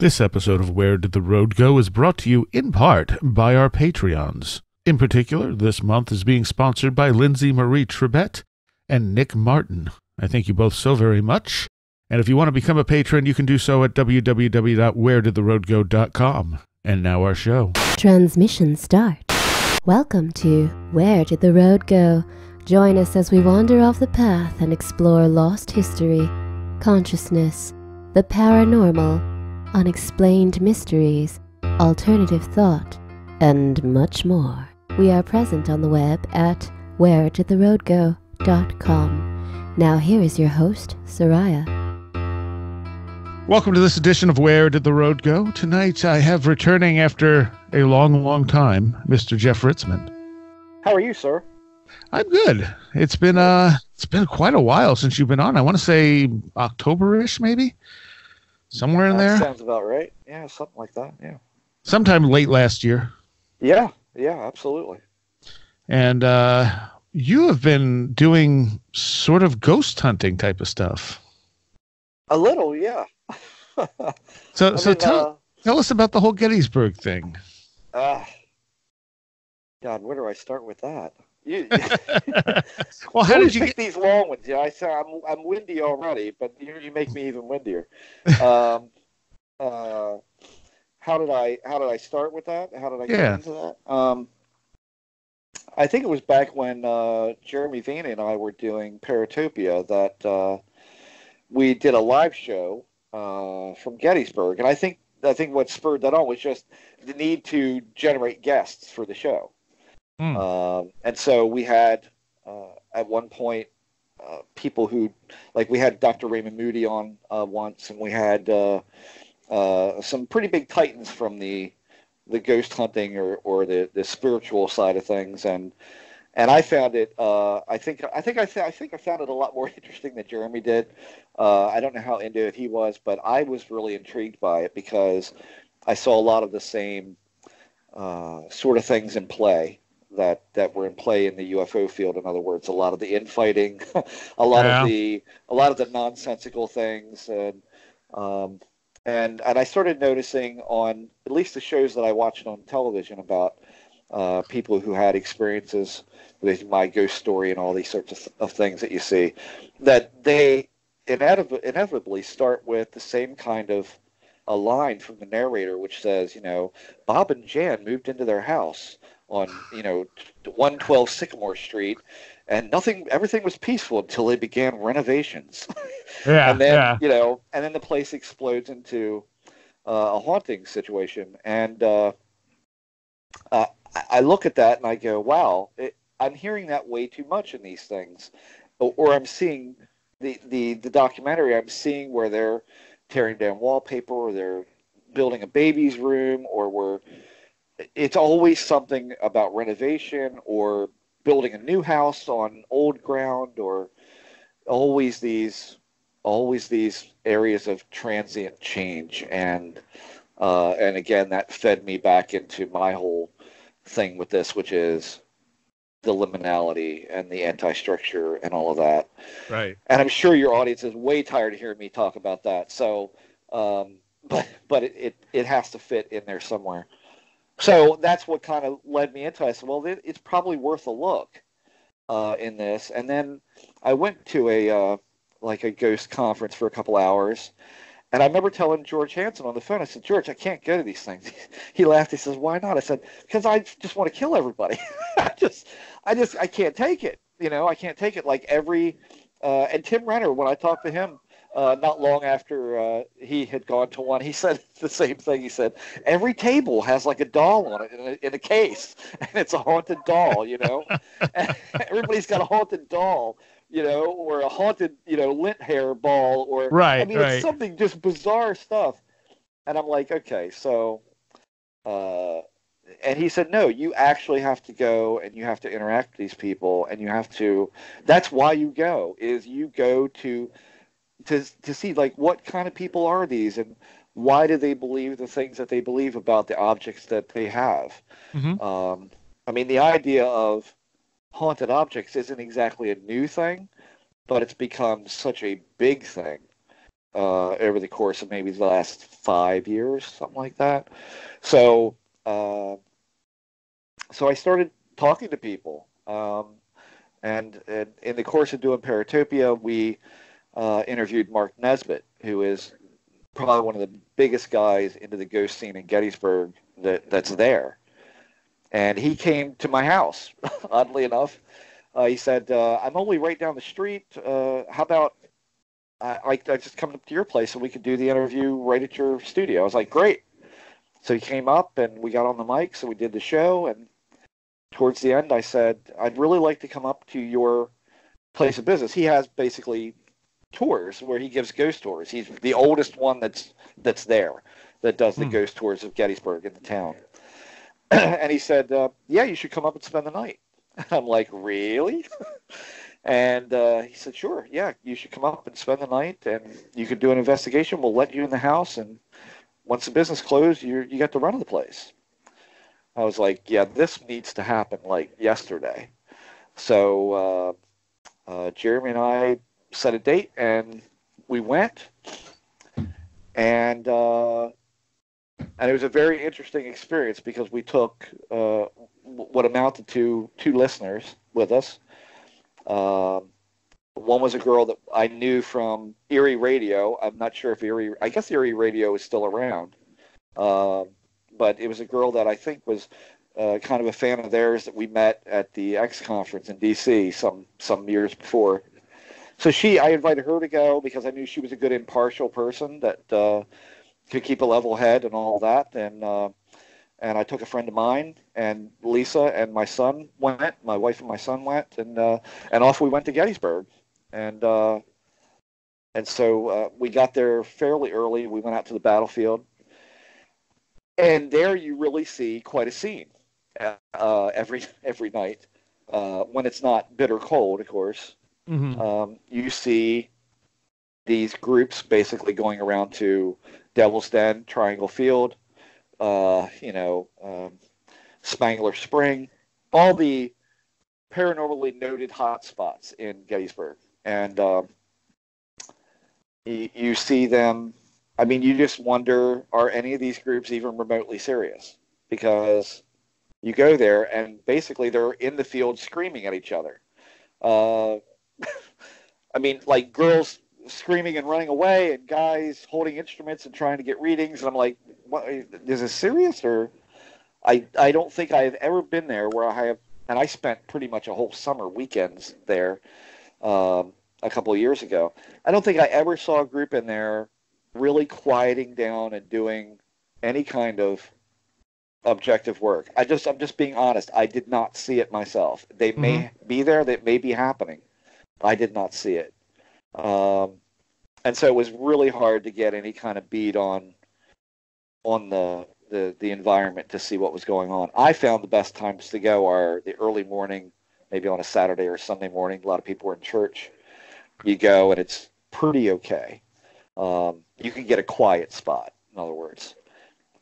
This episode of Where Did the Road Go is brought to you in part by our Patreons. In particular, this month is being sponsored by Lindsay Marie Trebet and Nick Martin. I thank you both so very much. And if you want to become a patron, you can do so at www.wheredidtheroadgo.com. And now our show. Transmission start. Welcome to Where Did the Road Go? Join us as we wander off the path and explore lost history, consciousness, the paranormal, unexplained mysteries, alternative thought, and much more. We are present on the web at wheredidtheroadgo.com. Now here is your host, Soraya. Welcome to this edition of Where Did the Road Go? Tonight I have returning after a long time, Mr. Jeff Ritzmann. How are you, sir? I'm good. It's been quite a while since you've been on. I want to say October-ish, maybe? Somewhere in there? Sounds about right. Yeah, something like that, yeah. Sometime late last year. Yeah, absolutely. And you have been doing sort of ghost hunting type of stuff. A little, yeah. So tell us about the whole Gettysburg thing. God, where do I start with that? Well, how did you pick these long ones? Yeah, I say I'm windy already, but you make me even windier. How did I start with that? How did I get into that? I think it was back when Jeremy Vina and I were doing Paratopia that we did a live show from Gettysburg, and I think what spurred that on was just the need to generate guests for the show. And so we had, at one point, people who, like we had Dr. Raymond Moody on once, and we had some pretty big titans from the ghost hunting or the spiritual side of things, and I found it. I think I found it a lot more interesting than Jeremy did. I don't know how into it he was, but I was really intrigued by it because I saw a lot of the same sort of things in play that were in play in the UFO field. In other words, a lot of the infighting, a lot of the nonsensical things, and I started noticing on at least the shows that I watched on television about people who had experiences with my ghost story and all these sorts of things that you see, that they inevitably start with the same kind of a line from the narrator, which says, Bob and Jan moved into their house on 112 Sycamore Street, and everything was peaceful until they began renovations. And then the place explodes into a haunting situation. And I look at that and I go, wow, I'm hearing that way too much in these things. Or I'm seeing the documentary, I'm seeing where they're tearing down wallpaper, or they're building a baby's room, or it's always something about renovation or building a new house on old ground, or always these areas of transient change. And again, that fed me back into my whole thing with this, which is the liminality and the anti-structure and all of that. Right. And I'm sure your audience is way tired of hearing me talk about that. So, but it has to fit in there somewhere. So that's what kind of led me into it. I said, well, it's probably worth a look in this. And then I went to a ghost conference for a couple hours. And I remember telling George Hansen on the phone, I said, George, I can't go to these things. He laughed. He says, why not? I said, because I just want to kill everybody. I can't take it. I can't take it. Like and Tim Renner, when I talked to him, not long after he had gone to one, he said the same thing. He said, every table has like a doll on it in a case, and it's a haunted doll, And everybody's got a haunted doll, or a haunted, lint hair ball, or right. It's something just bizarre stuff. And I'm like, okay, so, and he said, no, you actually have to go and you have to interact with these people, and that's why you go to see like what kind of people are these, and why do they believe the things that they believe about the objects that they have. Mm-hmm. The idea of haunted objects isn't exactly a new thing, but it's become such a big thing over the course of maybe the last 5 years, something like that. So, so I started talking to people, and in the course of doing Paratopia, we interviewed Mark Nesbitt, who is probably one of the biggest guys into the ghost scene in Gettysburg that's there. And he came to my house, oddly enough. He said, I'm only right down the street. How about I just come up to your place and we could do the interview right at your studio? I was like, great. So he came up and we got on the mic, so we did the show. And towards the end, I said, I'd really like to come up to your place of business. He has basically tours where he gives ghost tours. He's the oldest one that's there that does the ghost tours of Gettysburg in the town. And he said, yeah, you should come up and spend the night. I'm like, really? And he said, sure, yeah, you should come up and spend the night, and you could do an investigation. We'll let you in the house, and once the business closed, you get the run of the place. I was like, yeah, this needs to happen like yesterday. So Jeremy and I set a date, and we went, and it was a very interesting experience because we took what amounted to 2 listeners with us. One was a girl that I knew from Erie Radio. I'm not sure if I guess Erie Radio is still around. But it was a girl that I think was kind of a fan of theirs that we met at the X conference in D.C. some years before. So I invited her to go because I knew she was a good impartial person that could keep a level head and all that. And I took a friend of mine, and Lisa and my son went. My wife and my son went, and off we went to Gettysburg. And so we got there fairly early. We went out to the battlefield. And there you really see quite a scene every night when it's not bitter cold, of course. Mm-hmm. You see these groups basically going around to Devil's Den, Triangle Field, Spangler Spring, all the paranormally noted hot spots in Gettysburg. And you see them. I mean, you just wonder, are any of these groups even remotely serious? Because you go there and basically they're in the field screaming at each other. I mean, like girls screaming and running away and guys holding instruments and trying to get readings. And I'm like, what, is this serious? Or I don't think I've ever been there where I have, and I spent pretty much a whole summer weekends there a couple of years ago. I don't think I ever saw a group in there really quieting down and doing any kind of objective work. I'm just being honest. I did not see it myself. They may be there. That may be happening. I did not see it. And so it was really hard to get any kind of bead on the environment to see what was going on. I found the best times to go are the early morning, maybe on a Saturday or Sunday morning. A lot of people were in church. You go and it's pretty okay. You can get a quiet spot, in other words.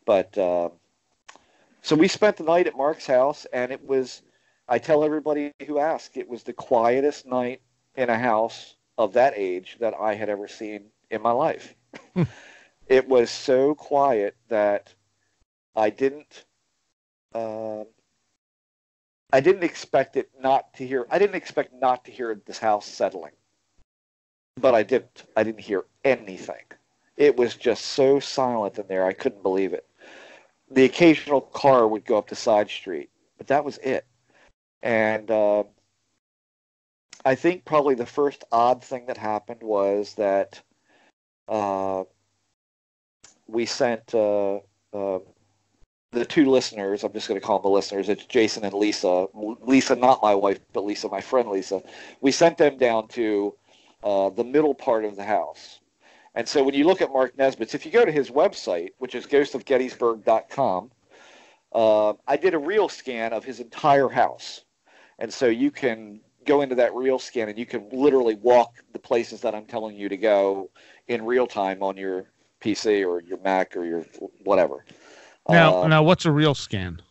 But so we spent the night at Mark's house, and it was, I tell everybody who asks, it was the quietest night in a house of that age that I had ever seen in my life. It was so quiet that I didn't expect not to hear this house settling. But I didn't. I didn't hear anything. It was just so silent in there, I couldn't believe it. The occasional car would go up the side street, but that was it. And I think probably the first odd thing that happened was that we sent the 2 listeners, I'm just going to call them the listeners, it's Jason and Lisa. Lisa, not my wife, but Lisa, my friend Lisa. We sent them down to the middle part of the house. And so when you look at Mark Nesbitt's, if you go to his website, which is ghostofgettysburg.com, I did a real scan of his entire house. And so you can go into that real scan and you can literally walk the places that I'm telling you to go in real time on your PC or your Mac or your whatever. Now what's a real scan?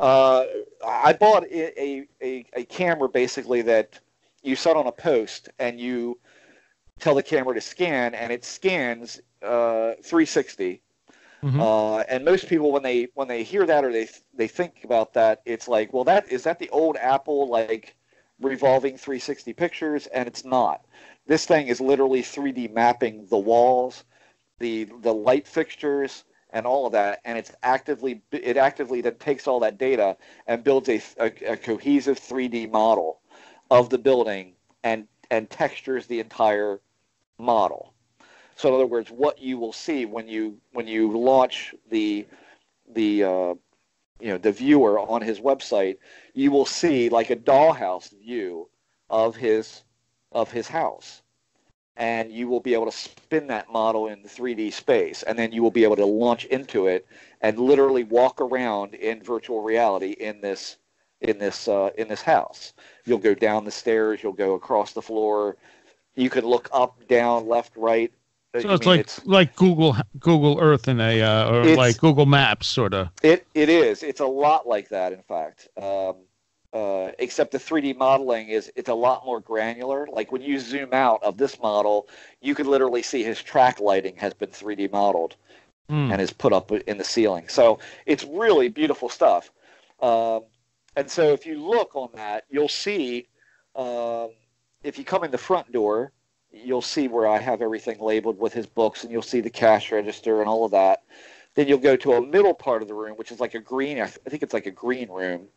I bought a camera basically that you set on a post, and you tell the camera to scan, and it scans 360. Mm-hmm. And most people, when they hear that or they think about that, it's like, well, is that the old Apple like revolving 360 pictures? And it's not. This thing is literally 3D mapping the walls, the light fixtures, and all of that, and it actively then takes all that data and builds a cohesive 3D model of the building and textures the entire model. So in other words, what you will see when you launch the viewer on his website, you will see like a dollhouse view of his house, and you will be able to spin that model in the 3D space, and then you will be able to launch into it and literally walk around in virtual reality in this house. You'll go down the stairs, you'll go across the floor, you can look up, down, left, right. So it's like Google Earth in or like Google Maps sort of. It is. It's a lot like that, in fact. Except the 3D modeling it's a lot more granular. Like when you zoom out of this model, you could literally see his track lighting has been 3D modeled and is put up in the ceiling. So it's really beautiful stuff. And so if you look on that, you'll see if you come in the front door, you'll see where I have everything labeled with his books, and you'll see the cash register and all of that. Then you'll go to a middle part of the room, which is like a green, I think it's like a green room.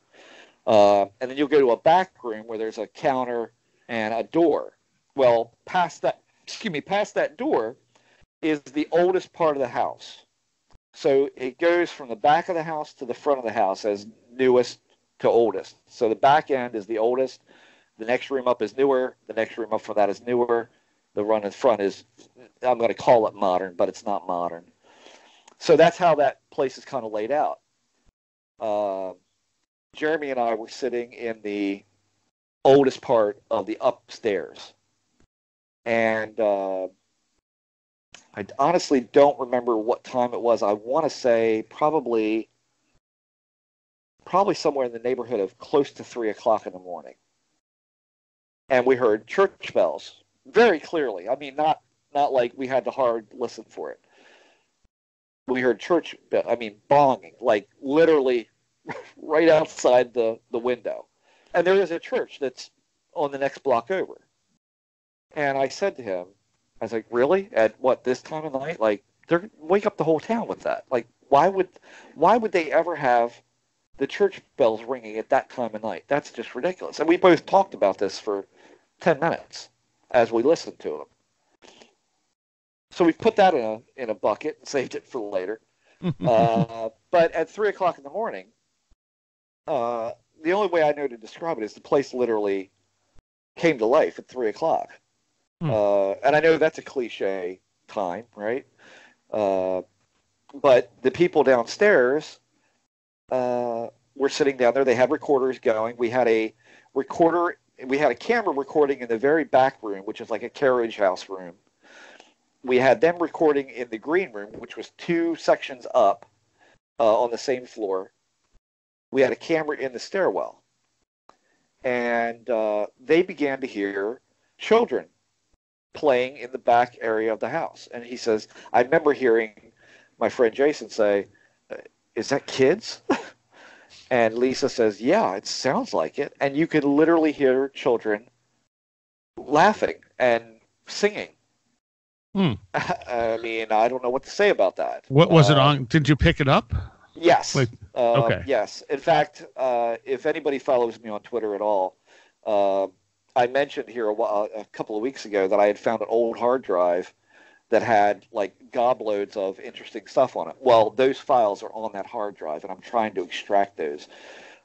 And then you'll go to a back room where there's a counter and a door. Well, past that door is the oldest part of the house. So it goes from the back of the house to the front of the house as newest to oldest. So the back end is the oldest. The next room up is newer. The next room up from that is newer. The run in front is, I'm going to call it modern, but it's not modern. So that's how that place is kind of laid out. Jeremy and I were sitting in the oldest part of the upstairs. And I honestly don't remember what time it was. I want to say probably somewhere in the neighborhood of close to 3 o'clock in the morning. And we heard church bells very clearly. I mean, not like we had to hard listen for it. We heard bonging, like literally right outside the window. And there is a church that's on the next block over. And I said to him, I was like, really? At what, this time of night? Like, they're wake up the whole town with that. Like, why would they ever have the church bells ringing at that time of night? That's just ridiculous. And we both talked about this for 10 minutes as we listened to them. So we put that in a bucket and saved it for later. But at 3 o'clock in the morning, the only way I know to describe it is the place literally came to life at 3 o'clock. And I know that's a cliche time, right? But the people downstairs were sitting down there. They had recorders going. We had a camera recording in the very back room, which is like a carriage house room. We had them recording in the green room, which was 2 sections up on the same floor. We had a camera in the stairwell. And they began to hear children playing in the back area of the house. And he says, I remember hearing my friend Jason say, is that kids? And Lisa says, yeah, it sounds like it. And you could literally hear children laughing and singing. I mean, I don't know what to say about that. What was it on? Did you pick it up? Yes. Okay. Yes. In fact, if anybody follows me on Twitter at all, I mentioned here a couple of weeks ago that I had found an old hard drive that had like gobloads of interesting stuff on it. Well, those files are on that hard drive, and I'm trying to extract those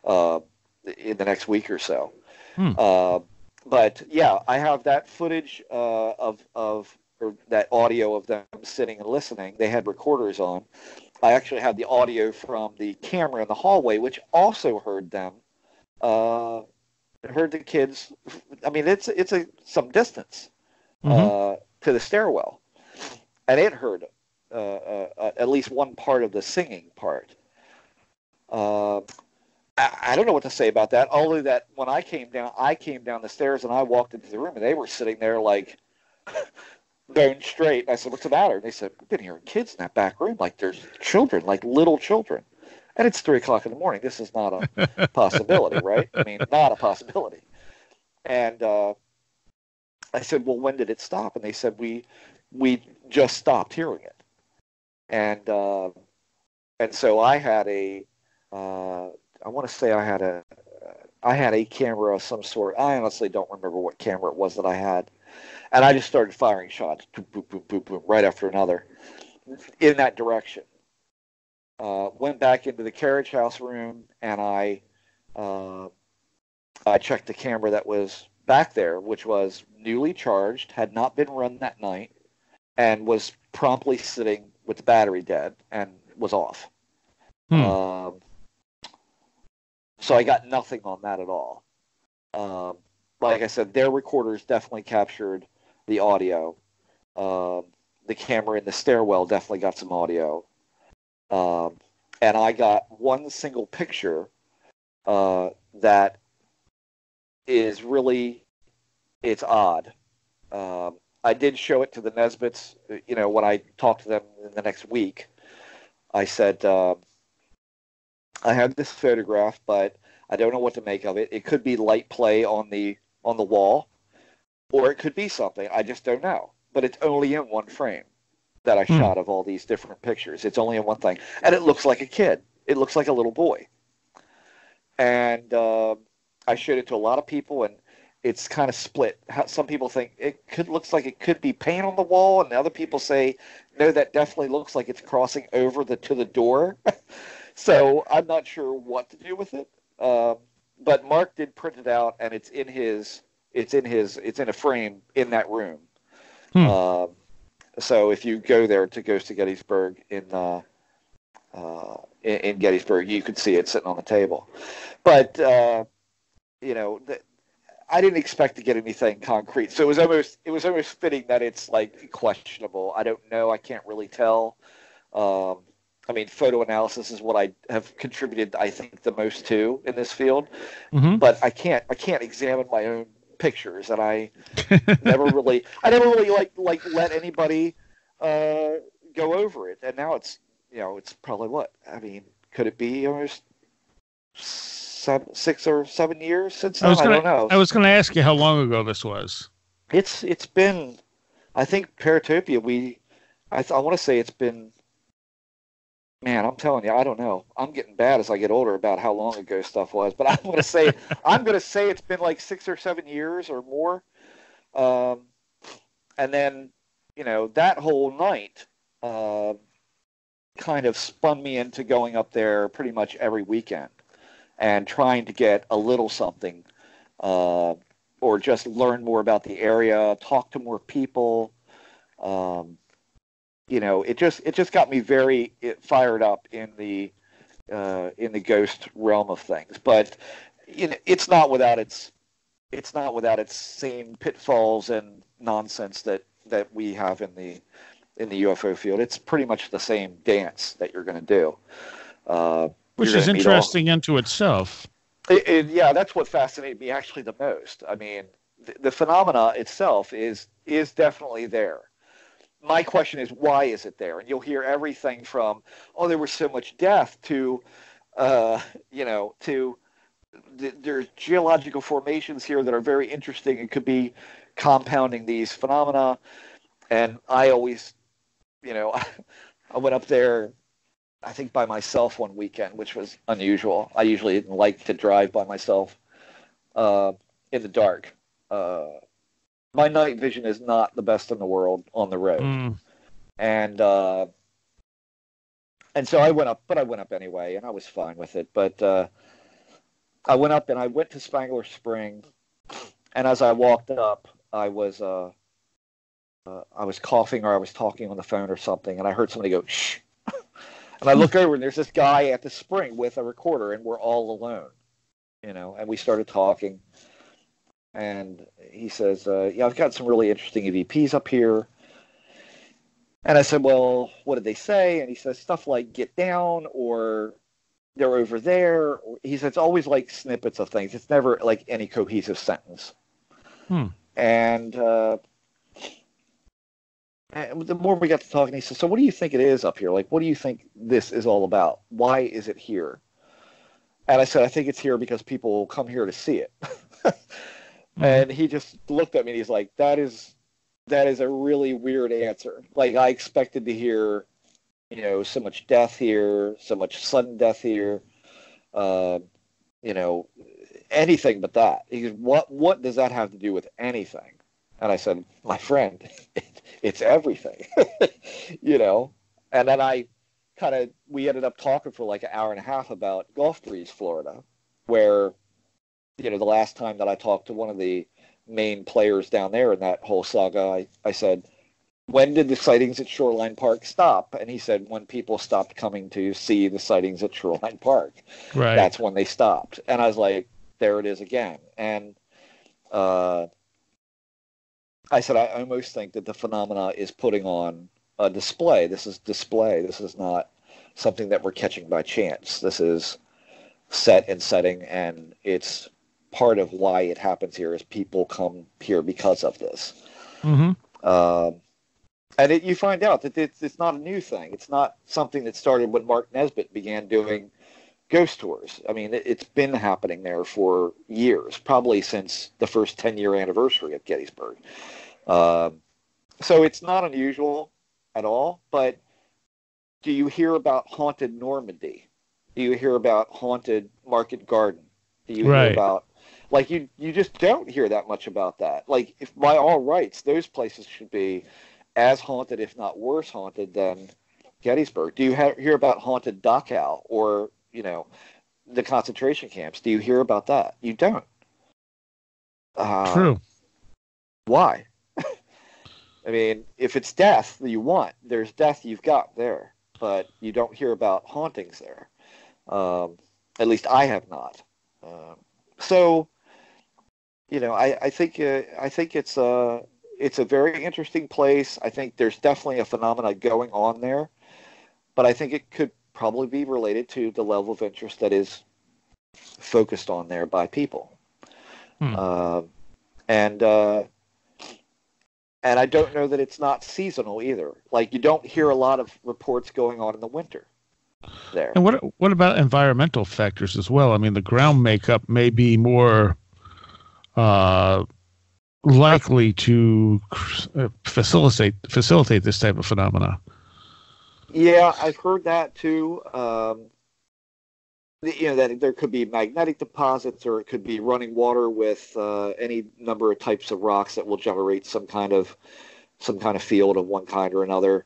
in the next week or so. But yeah, I have that footage or that audio of them sitting and listening. They had recorders on. I actually had the audio from the camera in the hallway, which also heard them. Heard the kids. I mean, it's some distance to the stairwell, and it heard at least one part of the singing part. I don't know what to say about that. Only that when I came down the stairs and I walked into the room, and they were sitting there like bone straight. And I said, "What's the matter?" And they said, "We've been hearing kids in that back room, like there's children, like little children." And it's 3 o'clock in the morning. This is not a possibility, right? I mean, not a possibility. And I said, "Well, when did it stop?" And they said, "We just stopped hearing it." And so I had I want to say I had a camera of some sort. I honestly don't remember what camera it was that I had. And I just started firing shots, boom, boom, boom, boom, boom, right after another, in that direction. Went back into the carriage house room, and I checked the camera that was back there, which was newly charged, had not been run that night, and was promptly sitting with the battery dead and was off. So I got nothing on that at all. Like I said, their recorders definitely captured the audio. The camera in the stairwell definitely got some audio. And I got one single picture that is really, it's odd. I did show it to the Nesbitts, when I talked to them in the next week. I said, I have this photograph, but I don't know what to make of it. It could be light play on the wall, or it could be something. I just don't know. But it's only in one frame that I shot of all these different pictures. It's only in one thing. And it looks like a kid. It looks like a little boy. And I showed it to a lot of people, and it's kind of split. Some people think looks like it could be paint on the wall, and other people say, no, that definitely looks like it's crossing over to the door. So I'm not sure what to do with it. But Mark did print it out, and it's in a frame in that room. So if you go there to Ghost of Gettysburg in Gettysburg, you could see it sitting on the table. But I didn't expect to get anything concrete, so it was almost fitting that it's like questionable. I don't know. I can't really tell. I mean, photo analysis is what I have contributed, I think, the most to in this field. But I can't examine my own pictures, and I never really like let anybody go over it. And now it's probably what? I mean, could it be almost 6 or 7 years since then? I don't know. I was going to ask you how long ago this was. It's been, I think, Paratopia. I want to say it's been. Man, I'm telling you, I don't know. I'm getting bad as I get older about how long ago stuff was, but I'm going to say it's been like 6 or 7 years or more. And then, that whole night kind of spun me into going up there pretty much every weekend and trying to get a little something, or just learn more about the area, talk to more people. It just got me very fired up in the ghost realm of things. But it's not without its same pitfalls and nonsense that we have in the UFO field. It's pretty much the same dance that you're going to do, which is interesting into itself. Yeah, that's what fascinated me actually the most. I mean, the phenomena itself is definitely there. My question is, why is it there? And you'll hear everything from, oh, there was so much death, to, there's geological formations here that are very interesting and could be compounding these phenomena. And I always, I went up there, I think by myself one weekend, which was unusual. I usually didn't like to drive by myself in the dark. My night vision is not the best in the world on the road. And so I went up anyway, and I was fine with it. But I went up, and I went to Spangler Spring, and as I walked up, I was coughing, or I was talking on the phone or something, and I heard somebody go, shh. And I look over, and there's this guy at the spring with a recorder, and we're all alone, and we started talking. And he says, I've got some really interesting EVPs up here. And I said, well, what did they say? And he says stuff like get down, or they're over there. He says it's always like snippets of things. It's never like any cohesive sentence. And And the more we got to talking, he said, "So what do you think it is up here? Like, what do you think this is all about? Why is it here?" And I said, "I think it's here because people come here to see it." Hmm. And he just looked at me and he's like, that is a really weird answer. Like, I expected to hear, so much death here, so much sudden death here, uh, you know, anything but that." He goes, what does that have to do with anything? And I said, "My friend, it's everything." you know. And then we ended up talking for like an hour and a half about Gulf Breeze, Florida, where, the last time that I talked to one of the main players down there in that whole saga, I said, "When did the sightings at Shoreline Park stop?" And he said, "When people stopped coming to see the sightings at Shoreline Park. Right. That's when they stopped." And I was like, there it is again. And uh, I said, I almost think that the phenomena is putting on a display. This is display. This is not something that we're catching by chance. This is set and setting, and it's part of why it happens here is people come here because of this. Hmm. Um, and you find out that it's not a new thing. It's not something that started when Mark Nesbitt began doing ghost tours. I mean, it's been happening there for years, probably since the first 10-year anniversary at Gettysburg. Um, so it's not unusual at all. But do you hear about haunted Normandy? Do you hear about haunted Market Garden? Do you hear Right. about, like, you just don't hear that much about that. Like, if by all rights, those places should be as haunted, if not worse haunted than Gettysburg. Do you hear about haunted Dachau or, the concentration camps? Do you hear about that? You don't. Uh, True. why? I mean, if it's death that you want, there's death you've got there, but you don't hear about hauntings there. Um, at least I have not. Um, so, I think it's a very interesting place. I think there's definitely a phenomena going on there, but I think it could probably be related to the level of interest that is focused on there by people. Hmm. Um, and uh, and I don't know that it's not seasonal either. Like, you don't hear a lot of reports going on in the winter there. And what about environmental factors as well? I mean, the ground makeup may be more uh, likely to facilitate this type of phenomena. Yeah, I've heard that too. That there could be magnetic deposits, or it could be running water with any number of types of rocks that will generate some kind of field of one kind or another.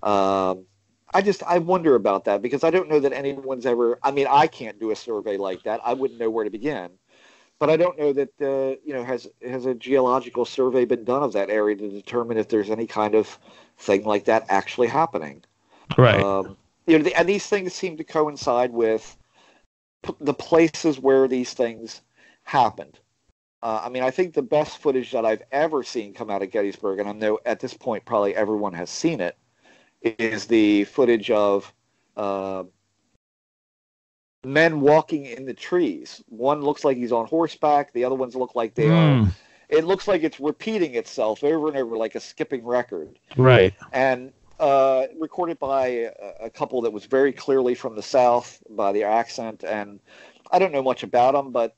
Um, I wonder about that because I don't know that anyone's ever. I mean, I can't do a survey like that. I wouldn't know where to begin. But I don't know that has a geological survey been done of that area to determine if there's any kind of thing like that actually happening. Right. Um, and these things seem to coincide with the places where these things happened. I mean, I think the best footage that I've ever seen come out of Gettysburg, and I know at this point probably everyone has seen it, is the footage of uh, men walking in the trees. One looks like he's on horseback. The other ones look like they are. Mm, It looks like it's repeating itself over and over, like a skipping record. right. And recorded by a couple that was very clearly from the South by their accent. And I don't know much about them, but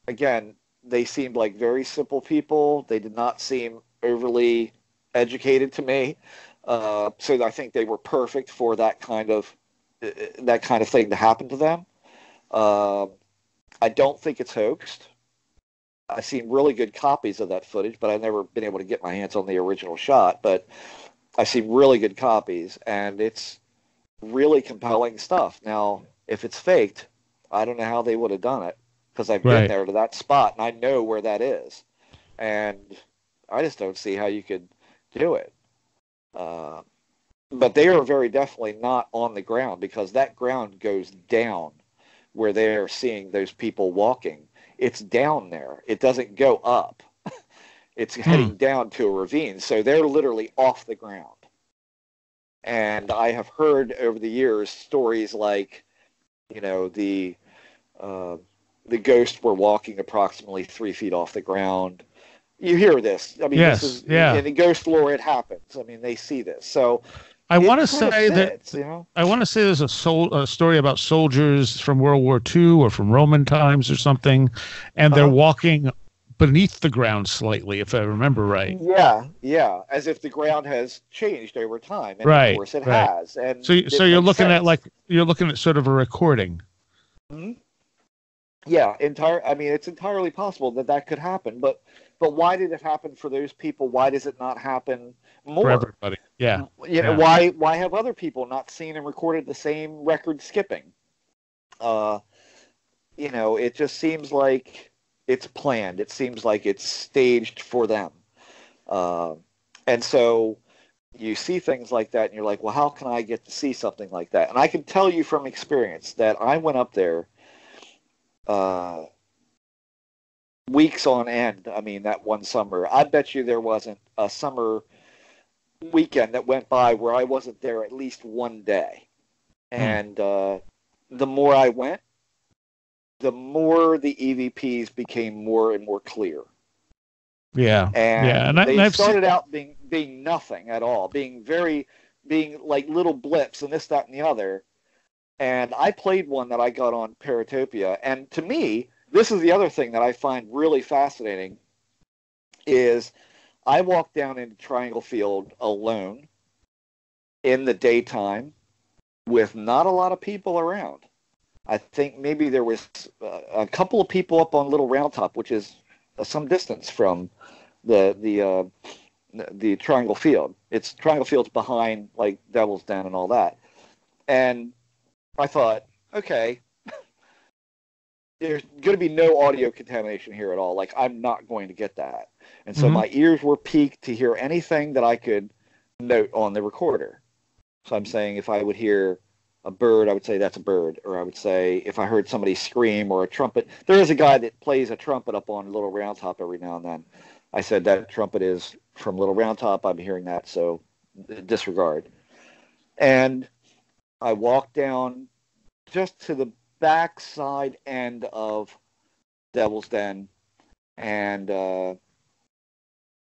again, they seemed like very simple people. They did not seem overly educated to me. So I think they were perfect for that kind of thing to happen to them. Uh, I don't think it's hoaxed. I've seen really good copies of that footage, but I've never been able to get my hands on the original shot. But I've seen really good copies, and it's really compelling stuff. Now, if it's faked, I don't know how they would have done it because I've been Right. there to that spot and I know where that is. And I just don't see how you could do it. Uh, but they are very definitely not on the ground because that ground goes down where they're seeing those people walking. It's down there. It doesn't go up. It's Hmm. heading down to a ravine. So they're literally off the ground. And I have heard over the years stories like, you know, uh, the ghosts were walking approximately 3 feet off the ground. you hear this. I mean, this Yes, is yeah. in the ghost lore. It happens. I mean, they see this, so I it want to kind of say that fits, you know. I want to say there's a story about soldiers from World War II or from Roman times or something, and they're Uh-huh. walking beneath the ground slightly, if I remember right. Yeah, yeah, as if the ground has changed over time, and of Right, course it right. has, So, and so it you're makes looking at sense. like you're looking at sort of a recording. Mhm. Yeah, I mean, it's entirely possible that that could happen, but why did it happen for those people? Why does it not happen For more? everybody. Yeah. You know, Yeah. why have other people not seen and recorded the same record skipping? Uh, you know, it just seems like it's planned. It seems like it's staged for them. Uh, and so you see things like that, and you're like, well, how can I get to see something like that? And I can tell you from experience that I went up there uh, weeks on end. I mean, that one summer, I bet you there wasn't a summer weekend that went by where I wasn't there at least one day. Hmm. And the more I went, the more the EVPs became more and more clear. Yeah. Yeah. And And they I've seen. started out being nothing at all, being like little blips and this, that, and the other. And I played one that I got on Paratopia, and to me, this is the other thing that I find really fascinating is I walked down into Triangle Field alone in the daytime with not a lot of people around. I think maybe there was a couple of people up on Little Round Top, which is some distance from the the Triangle Field. It's Triangle Field's behind like Devil's Den and all that. And I thought, okay, there's going to be no audio contamination here at all. Like I'm not going to get that. And so Mhm. my ears were peaked to hear anything that I could note on the recorder. So I'm saying if I would hear a bird, I would say that's a bird. Or I would say if I heard somebody scream or a trumpet, there is a guy that plays a trumpet up on Little Round Top every now and then. I said that trumpet is from Little Round Top. I'm hearing that, so disregard. And I walked down just to the backside end of Devil's Den and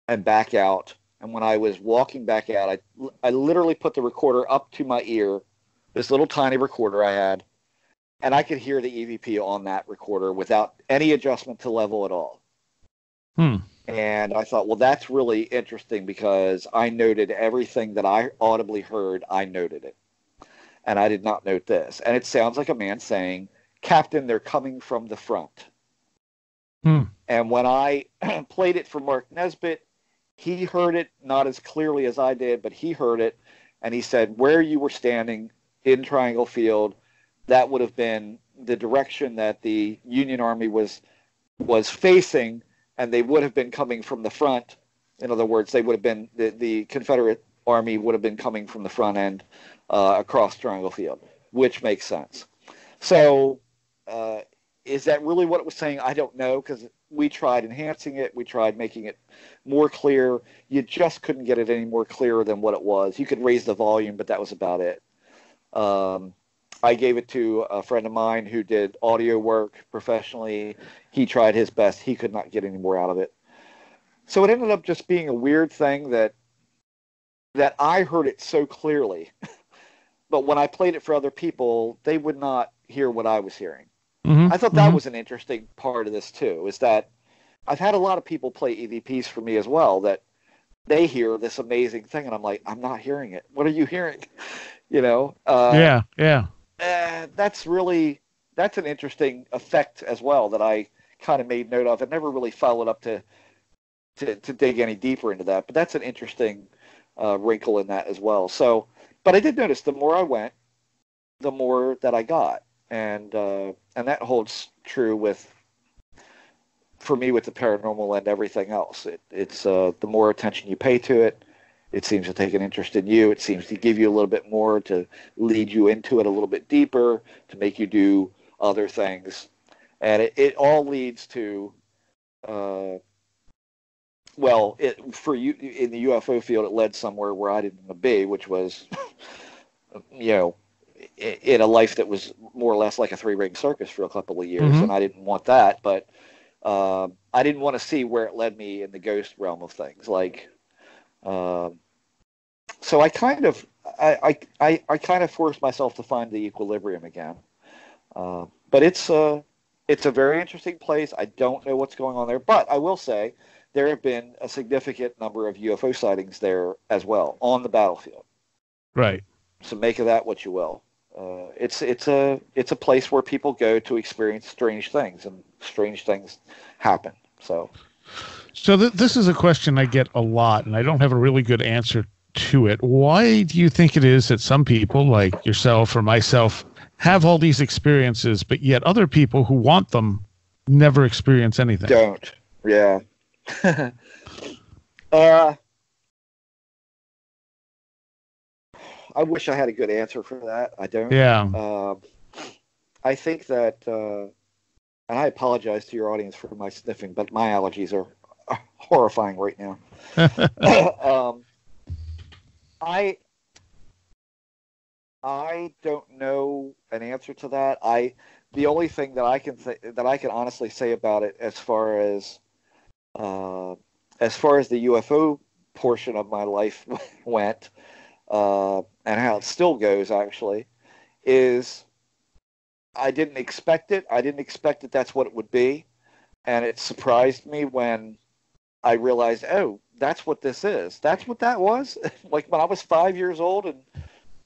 and back out. And when I was walking back out, I literally put the recorder up to my ear, this little tiny recorder I had, and I could hear the EVP on that recorder without any adjustment to level at all. Hmm. And I thought, well, that's really interesting because I noted everything that I audibly heard, I noted it. And I did not note this. And it sounds like a man saying, Captain, they're coming from the front. Hmm. And when I played it for Mark Nesbitt, he heard it not as clearly as I did, but he heard it. And he said, where you were standing in Triangle Field, that would have been the direction that the Union Army was facing, and they would have been coming from the front. In other words, they would have been the Confederate Army would have been coming from the front end across Triangle Field, which makes sense. So, is that really what it was saying? I don't know because we tried enhancing it, we tried making it more clear. You just couldn't get it any more clearer than what it was. You could raise the volume, but that was about it. Um, I gave it to a friend of mine who did audio work professionally. He tried his best. He could not get any more out of it. So it ended up just being a weird thing that I heard it so clearly, but when I played it for other people, they would not hear what I was hearing. Mhm. I thought that Mhm. was an interesting part of this too, is that I've had a lot of people play EVPs for me as well that they hear this amazing thing and I'm like, I'm not hearing it. What are you hearing? You know, Yeah. Yeah. that's an interesting effect as well that I kind of made note of and never really followed up to dig any deeper into that. But that's an interesting wrinkle in that as well. So, but I did notice the more I went, the more that I got, and that holds true with for me with the paranormal and everything else. It's the more attention you pay to it, it seems to take an interest in you. It seems to give you a little bit more to lead you into it a little bit deeper, to make you do other things, and it all leads to uh, well, for you in the UFO field, it led somewhere where I didn't want to be, which was, you know, in a life that was more or less like a three-ring circus for a couple of years, and Mhm. I didn't want that. But I didn't want to see where it led me in the ghost realm of things. Like, so I kind of I kind of forced myself to find the equilibrium again. But it's a very interesting place. I don't know what's going on there, but I will say there have been a significant number of UFO sightings there as well on the battlefield. Right. So make of that what you will. It's a place where people go to experience strange things, and strange things happen. So this is a question I get a lot, and I don't have a really good answer to it. Why do you think it is that some people, like yourself or myself, have all these experiences, but yet other people who want them never experience anything? Don't. Yeah. I wish I had a good answer for that. I don't. Yeah. I think that, and I apologize to your audience for my sniffing, but my allergies are horrifying right now. I don't know an answer to that. The only thing that I can honestly say about it, as far as the UFO portion of my life went, and how it still goes actually, is I didn't expect it. I didn't expect that that's what it would be, and it surprised me when I realized, oh, that's what this is. That's what that was. Like when I was 5 years old and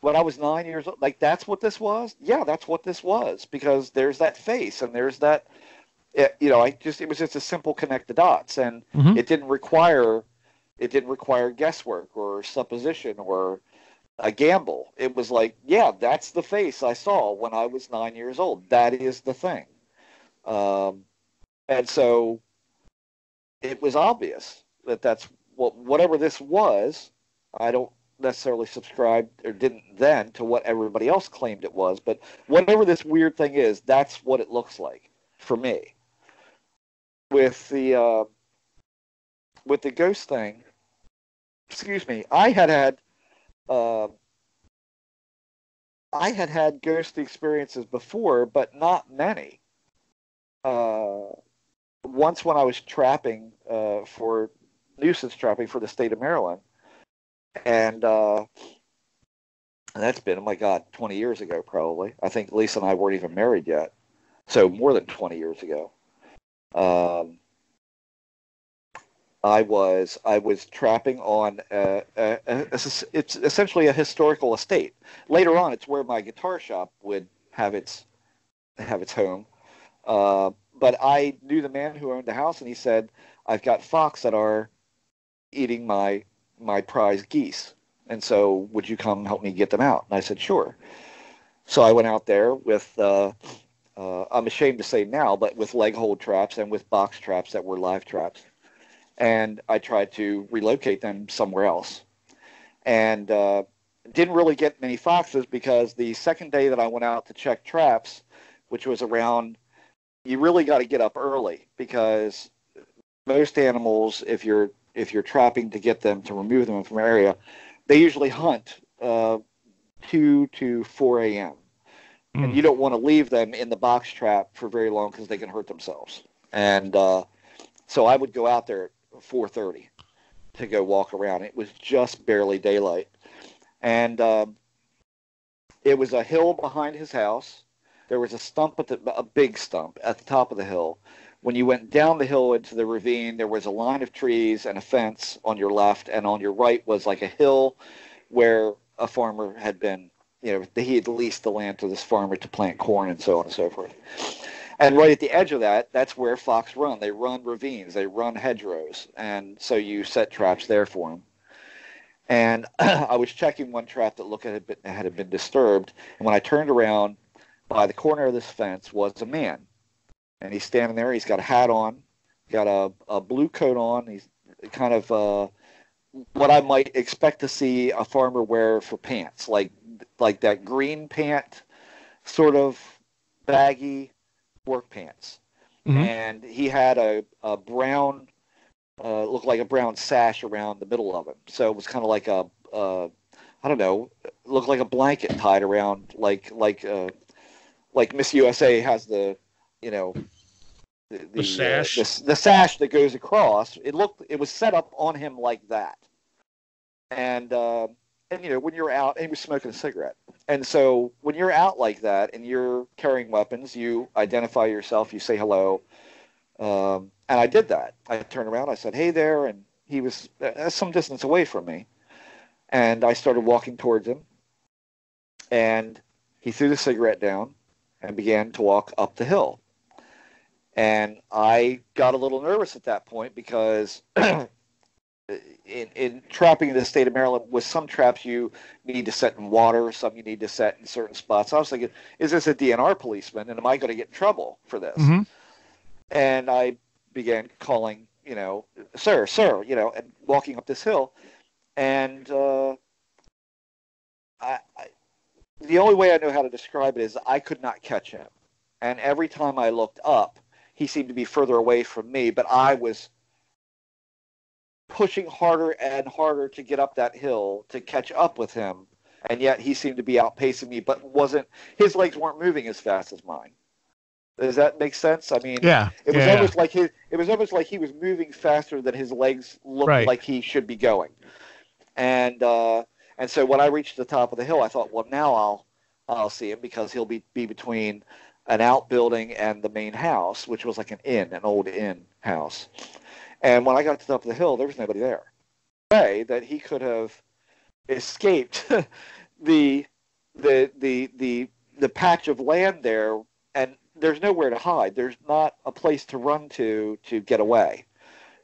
when I was 9 years old, like that's what this was. Yeah, that's what this was, because there's that face and there's that. It was just a simple connect the dots, and Mm-hmm. it didn't require guesswork or supposition or a gamble. It was like, yeah, that's the face I saw when I was 9 years old. That is the thing. And so it was obvious that that's whatever this was. I don't necessarily subscribe, or didn't then, to what everybody else claimed it was, but whatever this weird thing is, that's what it looks like for me. With the ghost thing, excuse me, I had had ghost experiences before, but not many. Once when I was trapping for nuisance trapping for the state of Maryland, and that's been, oh my God, 20 years ago probably. I think Lisa and I weren't even married yet, so more than 20 years ago. I was trapping on it's essentially a historical estate. Later on, it's where my guitar shop would have its home. But I knew the man who owned the house, and he said, "I've got fox that are eating my prize geese, and so would you come help me get them out?" And I said, "Sure." So I went out there with I'm ashamed to say now, but with leg hold traps and with box traps that were live traps. And I tried to relocate them somewhere else, and didn't really get many foxes, because the second day that I went out to check traps, which was around, you really got to get up early, because most animals, if you're trapping to get them to remove them from an area, they usually hunt 2 to 4 a.m. And you don't want to leave them in the box trap for very long, because they can hurt themselves. And so I would go out there at 4:30 to go walk around. It was just barely daylight, and it was a hill behind his house. There was a stump a big stump at the top of the hill. When you went down the hill into the ravine, there was a line of trees and a fence on your left, and on your right was like a hill where a farmer had been, he had leased the land to this farmer to plant corn and so on and so forth. And right at the edge of that's where fox run. They run ravines, they run hedgerows, and so you set traps there for them. And I was checking one trap that looked like it had been disturbed, and when I turned around, by the corner of this fence was a man, and he's standing there. He's got a hat on, got a blue coat on. He's kind of what I might expect to see a farmer wear for pants, like that green pant, sort of baggy work pants. Mm-hmm. And he had a brown, looked like a brown sash around the middle of him. So it was kind of like I don't know, looked like a blanket tied around, like Miss USA has the the sash. The sash that goes across. It was set up on him like that, and when you're out, and he was smoking a cigarette, and so when you're out like that and you're carrying weapons, you identify yourself, you say hello, and I did that. I turned around, I said, "Hey there," and he was some distance away from me, and I started walking towards him, and he threw the cigarette down and began to walk up the hill. And I got a little nervous at that point because in trapping in the state of Maryland, with some traps you need to set in water, some you need to set in certain spots. I was thinking, is this a DNR policeman, and am I going to get in trouble for this? Mm-hmm. And I began calling, sir, and walking up this hill. And the only way I know how to describe it is I could not catch him. And every time I looked up, he seemed to be further away from me, but I was pushing harder and harder to get up that hill to catch up with him, and yet he seemed to be outpacing me, but his legs weren't moving as fast as mine. Does that make sense? I mean, yeah, it was almost like he was moving faster than his legs looked like he should be going. And so when I reached the top of the hill, I thought, well, now I'll see him, because he'll be between an outbuilding and the main house, which was like an old inn house. And when I got to the top of the hill, there was nobody there. Way that he could have escaped the patch of land there, and there's nowhere to hide. There's not a place to run to get away.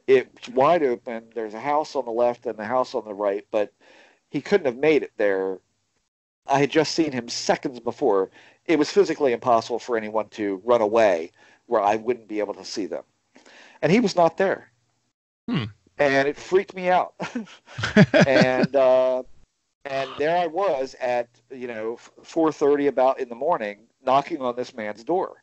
It's wide open. There's a house on the left and a house on the right, but he couldn't have made it there. I had just seen him seconds before. It was physically impossible for anyone to run away where I wouldn't be able to see them. And he was not there. And it freaked me out. And there I was at 4:30 about in the morning, knocking on this man's door.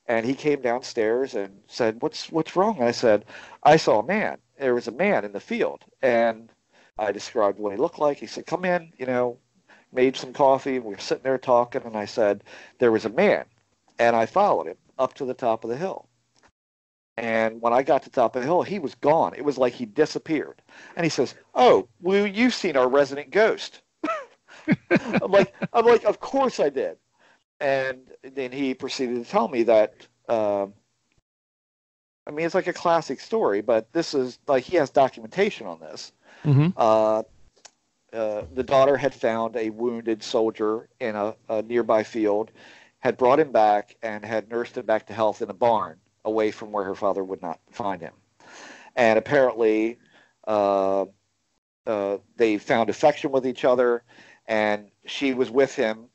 And he came downstairs and said, "What's wrong?" And I said, "I saw a man. There was a man in the field." And I described what he looked like. He said, "Come in," made some coffee, and we were sitting there talking, and I said, "There was a man." And I followed him up to the top of the hill. And when I got to the top of the hill, he was gone. It was like he disappeared. And he says, "Oh, well, you've seen our resident ghost." I'm like, of course I did. And then he proceeded to tell me that, it's like a classic story, but this is like, he has documentation on this. Mm-hmm. The daughter had found a wounded soldier in a nearby field, had brought him back, and had nursed him back to health in a barn away from where her father would not find him. And apparently they found affection with each other, and she was with him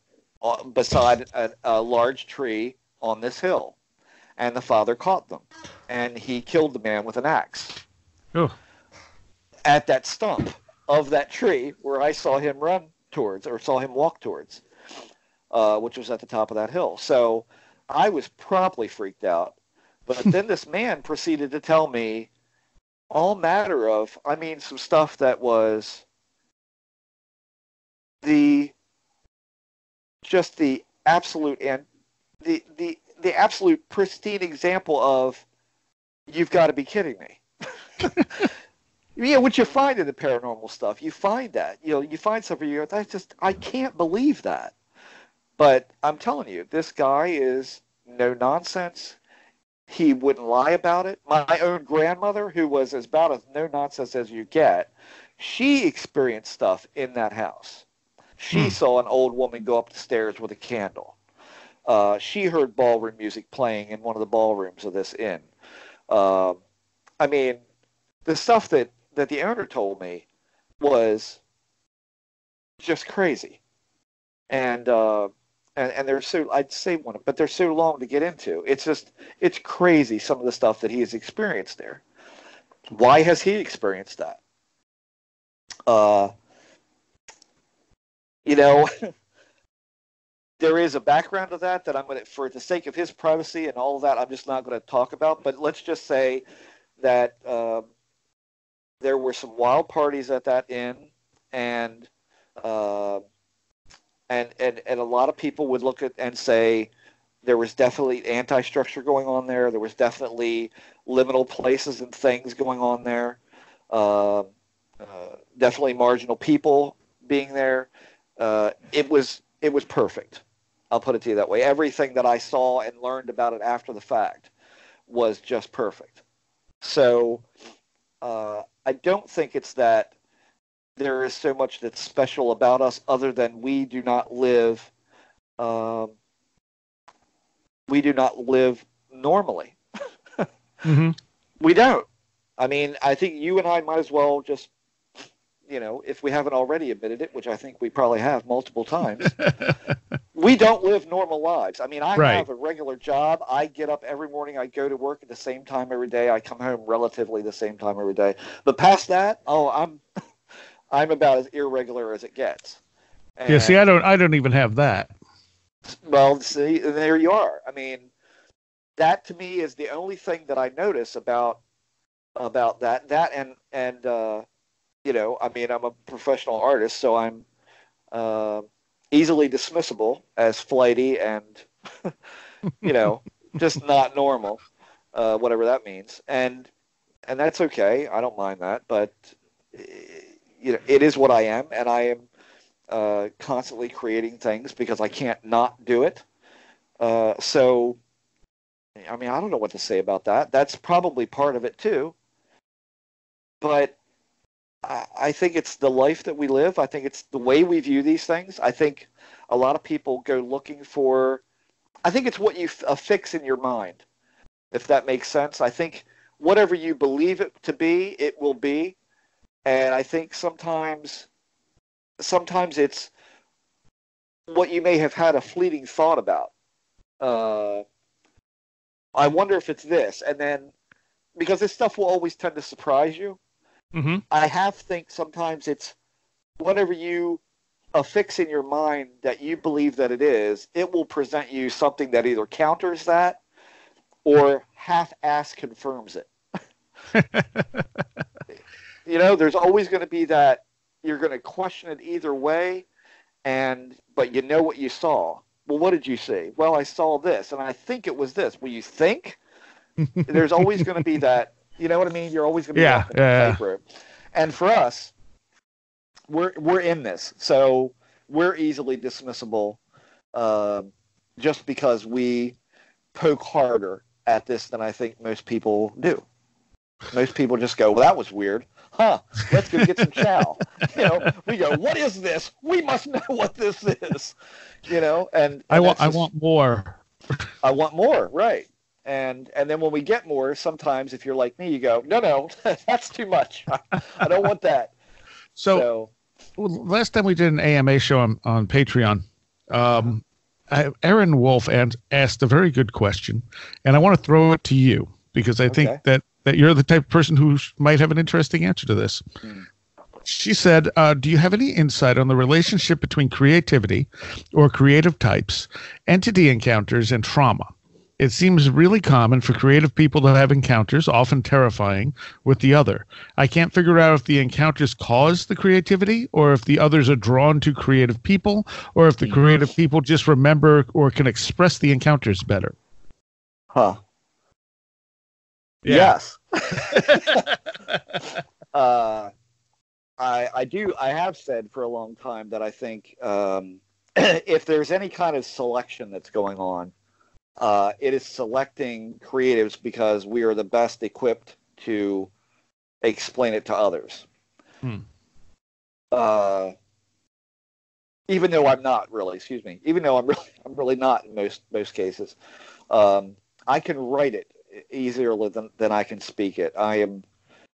beside a large tree on this hill. And the father caught them, and he killed the man with an axe. Oh. At that stump of that tree where I saw him run towards, or saw him walk towards, which was at the top of that hill. So I was promptly freaked out. But then this man proceeded to tell me all matter of, some stuff that was the absolute and the absolute pristine example of, you've got to be kidding me. What you find in the paranormal stuff, you find that. You find something, you go, I can't believe that. But I'm telling you, this guy is no nonsense. He wouldn't lie about it. My own grandmother, who was about as no nonsense as you get, she experienced stuff in that house. She saw an old woman go up the stairs with a candle. She heard ballroom music playing in one of the ballrooms of this inn. The stuff that the owner told me was just crazy. And they're so, I'd say one, but they're so long to get into. It's crazy, some of the stuff that he has experienced there. Why has he experienced that? There is a background to that I'm going to, for the sake of his privacy and all of that, I'm just not going to talk about. But let's just say that there were some wild parties at that inn, and a lot of people would look at and say, There was definitely anti-structure going on there. There was definitely liminal places and things going on there. Uh, Definitely marginal people being there. It was perfect. I'll put it to you that way. Everything that I saw and learned about it after the fact was just perfect. So I don't think it's that there is so much that's special about us other than um, we do not live normally. Mm-hmm. We don't. I mean, I think you and I might as well just, if we haven't already admitted it, which I think we probably have multiple times, we don't live normal lives. I mean, I Right. have a regular job. I get up every morning. I go to work at the same time every day. I come home relatively the same time every day. But past that, I'm about as irregular as it gets. Yeah, see, And I don't even have that. well, see, there you are. I mean, that to me is the only thing that I notice about that. That and I mean, I'm a professional artist, so I'm uh, easily dismissible as flighty and you know just not normal, whatever that means, and that's okay. I don't mind that, but it is what I am, and I am constantly creating things because I can't not do it. So, I mean, I don't know what to say about that. That's probably part of it too. But I think it's the life that we live. I think it's the way we view these things. I think a lot of people go looking for, I think it's what you affix in your mind, if that makes sense. I think whatever you believe it to be, it will be. And I think sometimes it's what you may have had a fleeting thought about. Uh, I wonder if it's this. And then, because this stuff will always tend to surprise you, Mm-hmm. I think sometimes it's whatever you affix in your mind that you believe that it will present you something that either counters that or half-ass confirms it. There's always going to be that you're going to question it either way, but you know what you saw. Well, what did you see? Well, I saw this, and I think it was this. Well, you think? There's always going to be that. You know what I mean? You're always going to be Yeah, walking yeah. a tightrope. And for us, we're in this, so we're easily dismissible, just because we poke harder at this than I think most people do. Most people just go, "Well, that was weird, huh? Let's go get some chow." We go, "What is this? We must know what this is." And I want more. I want more, right? And then when we get more, sometimes if you're like me, you go, no, that's too much. I don't want that. So last time we did an AMA show on Patreon, Aaron Wolf asked a very good question, and I want to throw it to you because I think that you're the type of person who might have an interesting answer to this. She said, do you have any insight on the relationship between creativity or creative types, entity encounters, and trauma? It seems really common for creative people to have encounters, often terrifying, with the other. I can't figure out if the encounters cause the creativity, or if the others are drawn to creative people, or if the creative people just remember or can express the encounters better. Huh. Yeah. Yes. I have said for a long time that I think if there's any kind of selection that's going on, it is selecting creatives because we are the best equipped to explain it to others. Even though I'm not really, even though I'm really not in most cases. I can write it easier than I can speak it. I'm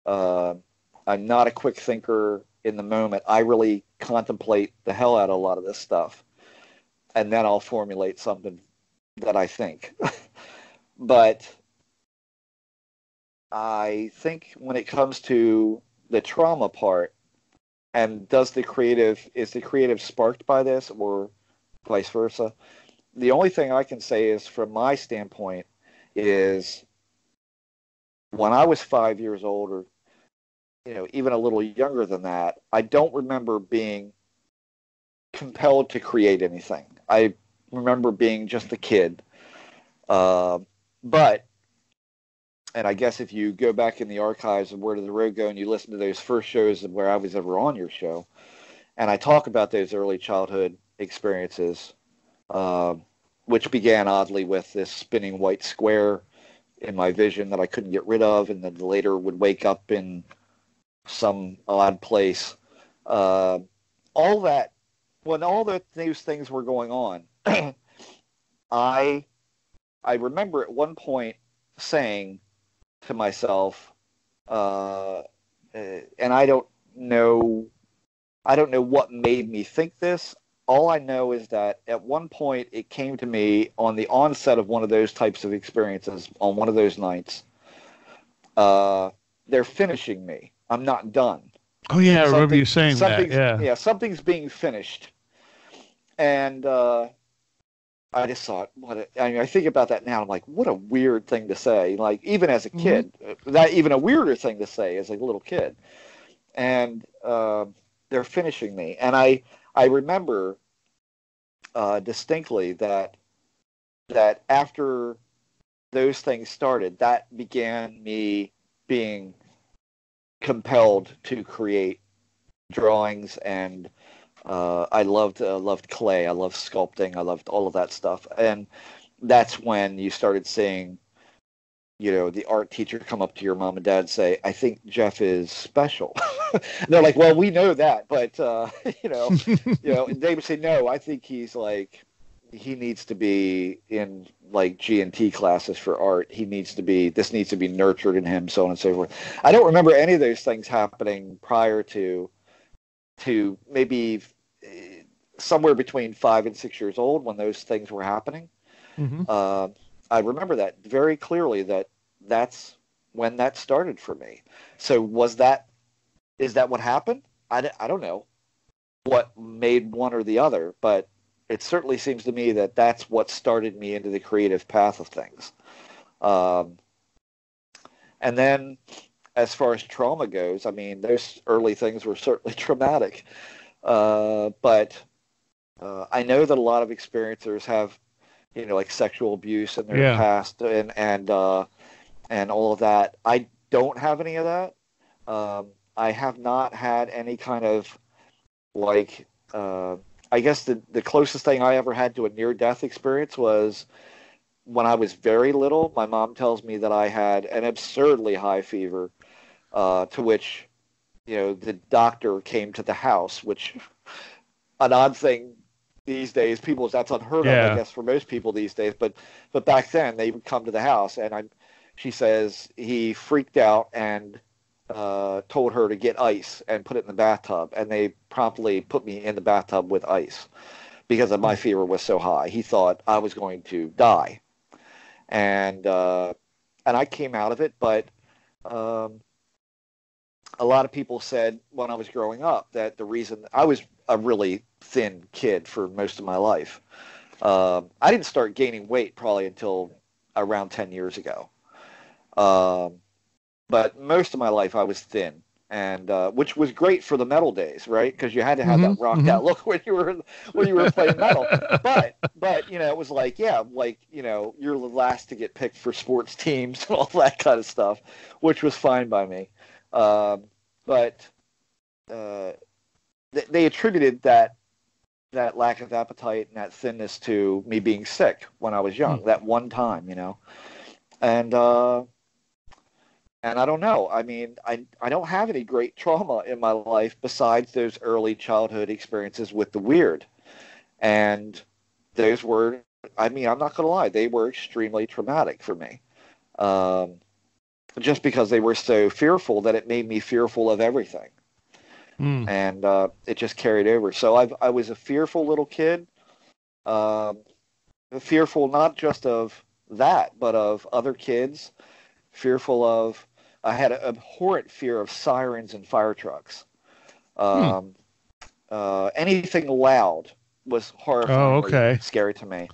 not a quick thinker in the moment. I really contemplate the hell out of a lot of this stuff, and then I'll formulate something that I think. But I think when it comes to the trauma part, and is the creative sparked by this or vice versa? The only thing I can say is, from my standpoint, is when I was 5 years old, or even a little younger than that, I don't remember being compelled to create anything. I remember being just a kid But, and I guess if you go back in the archives of Where Did the Road Go and you listen to those first shows where I was ever on your show, and I talk about those early childhood experiences, which began oddly with this spinning white square in my vision that I couldn't get rid of, and then later would wake up in some odd place. All that, when all those things were going on, I remember at one point saying to myself, and I don't know what made me think this. All I know is that at one point it came to me on the onset of one of those types of experiences on one of those nights. They're finishing me. I'm not done. Oh yeah, I remember you saying that. Yeah, something's being finished, and I just thought, I think about that now. I'm like, what a weird thing to say. Like, even as a kid, that even a weirder thing to say as a little kid. And they're finishing me, and I remember distinctly that after those things started, that began me being compelled to create drawings, and I loved clay, I loved sculpting, I loved all of that stuff, and that's when you started seeing, the art teacher come up to your mom and dad and say, "I think Jeff is special." And they're like, "Well, we know that, but they would say, "No, I think he's like, he needs to be in like G&T classes for art. This needs to be nurtured in him, so on and so forth." I don't remember any of those things happening prior to maybe somewhere between 5 and 6 years old when those things were happening. Mm-hmm. I remember that very clearly. That's when that started for me. So is that what happened? I don't know what made one or the other, but it certainly seems to me that that's what started me into the creative path of things. And then as far as trauma goes, I mean, those early things were certainly traumatic. But I know that a lot of experiencers have, like sexual abuse in their past and all of that. I don't have any of that. I have not had any kind of like, I guess the closest thing I ever had to a near-death experience was when I was very little. My mom tells me that I had an absurdly high fever, to which, the doctor came to the house, which an odd thing these days, that's unheard of, I guess, for most people these days. But back then, they would come to the house, and she says he freaked out and told her to get ice and put it in the bathtub, and they promptly put me in the bathtub with ice because my fever was so high. He thought I was going to die, and I came out of it. But a lot of people said when I was growing up that the reason I was a really thin kid for most of my life. I didn't start gaining weight probably until around 10 years ago. But most of my life I was thin, and which was great for the metal days, right? Because you had to have that rocked out look when you were playing metal. But it was like, you're the last to get picked for sports teams and all that kind of stuff, which was fine by me. But they attributed that lack of appetite and that thinness to me being sick when I was young, that one time, and I don't know. I mean, I don't have any great trauma in my life besides those early childhood experiences with the weird. And those were, I'm not going to lie, they were extremely traumatic for me. Just because they were so fearful that it made me fearful of everything. And it just carried over. So I was a fearful little kid, fearful not just of that, but of other kids, fearful of, I had an abhorrent fear of sirens and fire trucks. Anything loud was horrifyingly scary to me.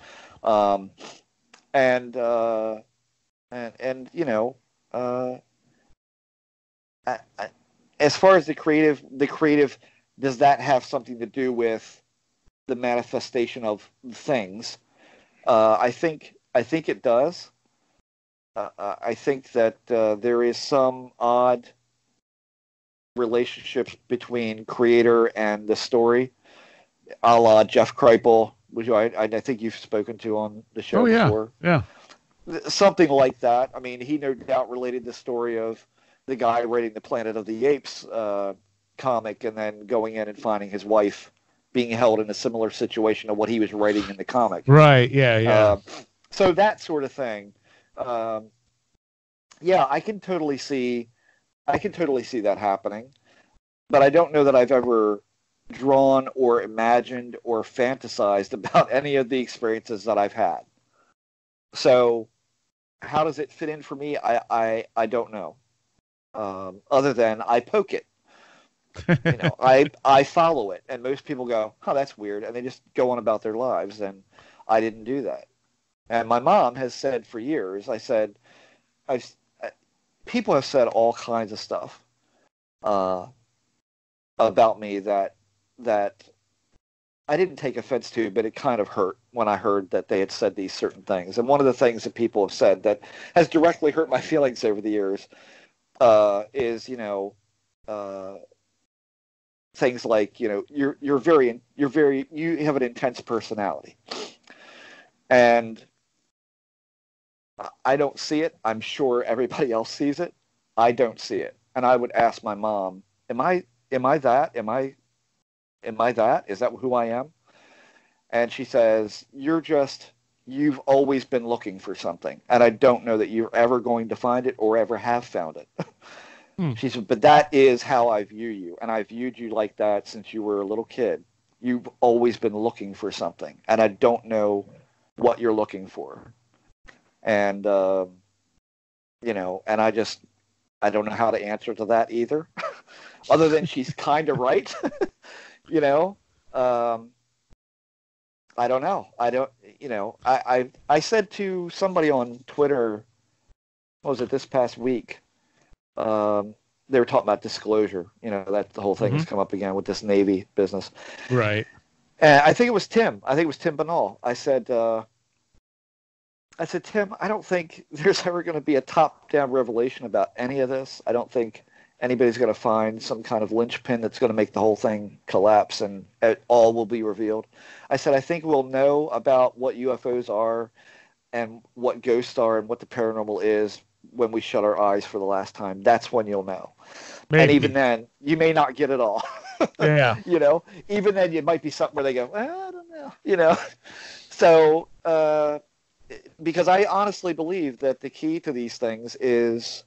As far as the creative, does that have something to do with the manifestation of things? I think think it does. I think that there is some odd relationships between creator and the story, a la Jeff Kripal, which I think you've spoken to on the show before. Yeah. Something like that. I mean, he no doubt related the story of the guy writing the Planet of the Apes comic and then going in and finding his wife being held in a similar situation to what he was writing in the comic. Right. Yeah. So that sort of thing. Yeah, I can totally see that happening, but I don't know that I've ever drawn or imagined or fantasized about any of the experiences that I've had. So how does it fit in for me? I don't know. Other than I poke it. I follow it, and most people go, "Oh, that's weird," and they just go on about their lives, and I didn't do that. And my mom has said for years, people have said all kinds of stuff about me that I didn't take offense to, but it kind of hurt when I heard that they had said these certain things. And one of the things that people have said that has directly hurt my feelings over the years is, things like, you have an intense personality, and I don't see it. I'm sure everybody else sees it. I don't see it. And I would ask my mom, am I that? Am I that? Is that who I am? And she says, you've always been looking for something. And I don't know that you're ever going to find it or ever have found it. She said, but that is how I view you. And I viewed you like that since you were a little kid. You've always been looking for something. And I don't know what you're looking for. And, and I don't know how to answer to that either, other than she's kind of right. I don't know. I said to somebody on Twitter, what was it, this past week? They were talking about disclosure. That the whole thing has come up again with this Navy business. Right. And I think it was Tim. Tim Banal. I said, Tim, I don't think there's ever going to be a top-down revelation about any of this. I don't think anybody's going to find some kind of linchpin that's going to make the whole thing collapse and it all will be revealed. I said, I think we'll know about what UFOs are and what ghosts are and what the paranormal is when we shut our eyes for the last time. That's when you'll know. Maybe. And even then, you may not get it all. Yeah. Even then, it might be something where they go, I don't know. So, because I honestly believe that the key to these things is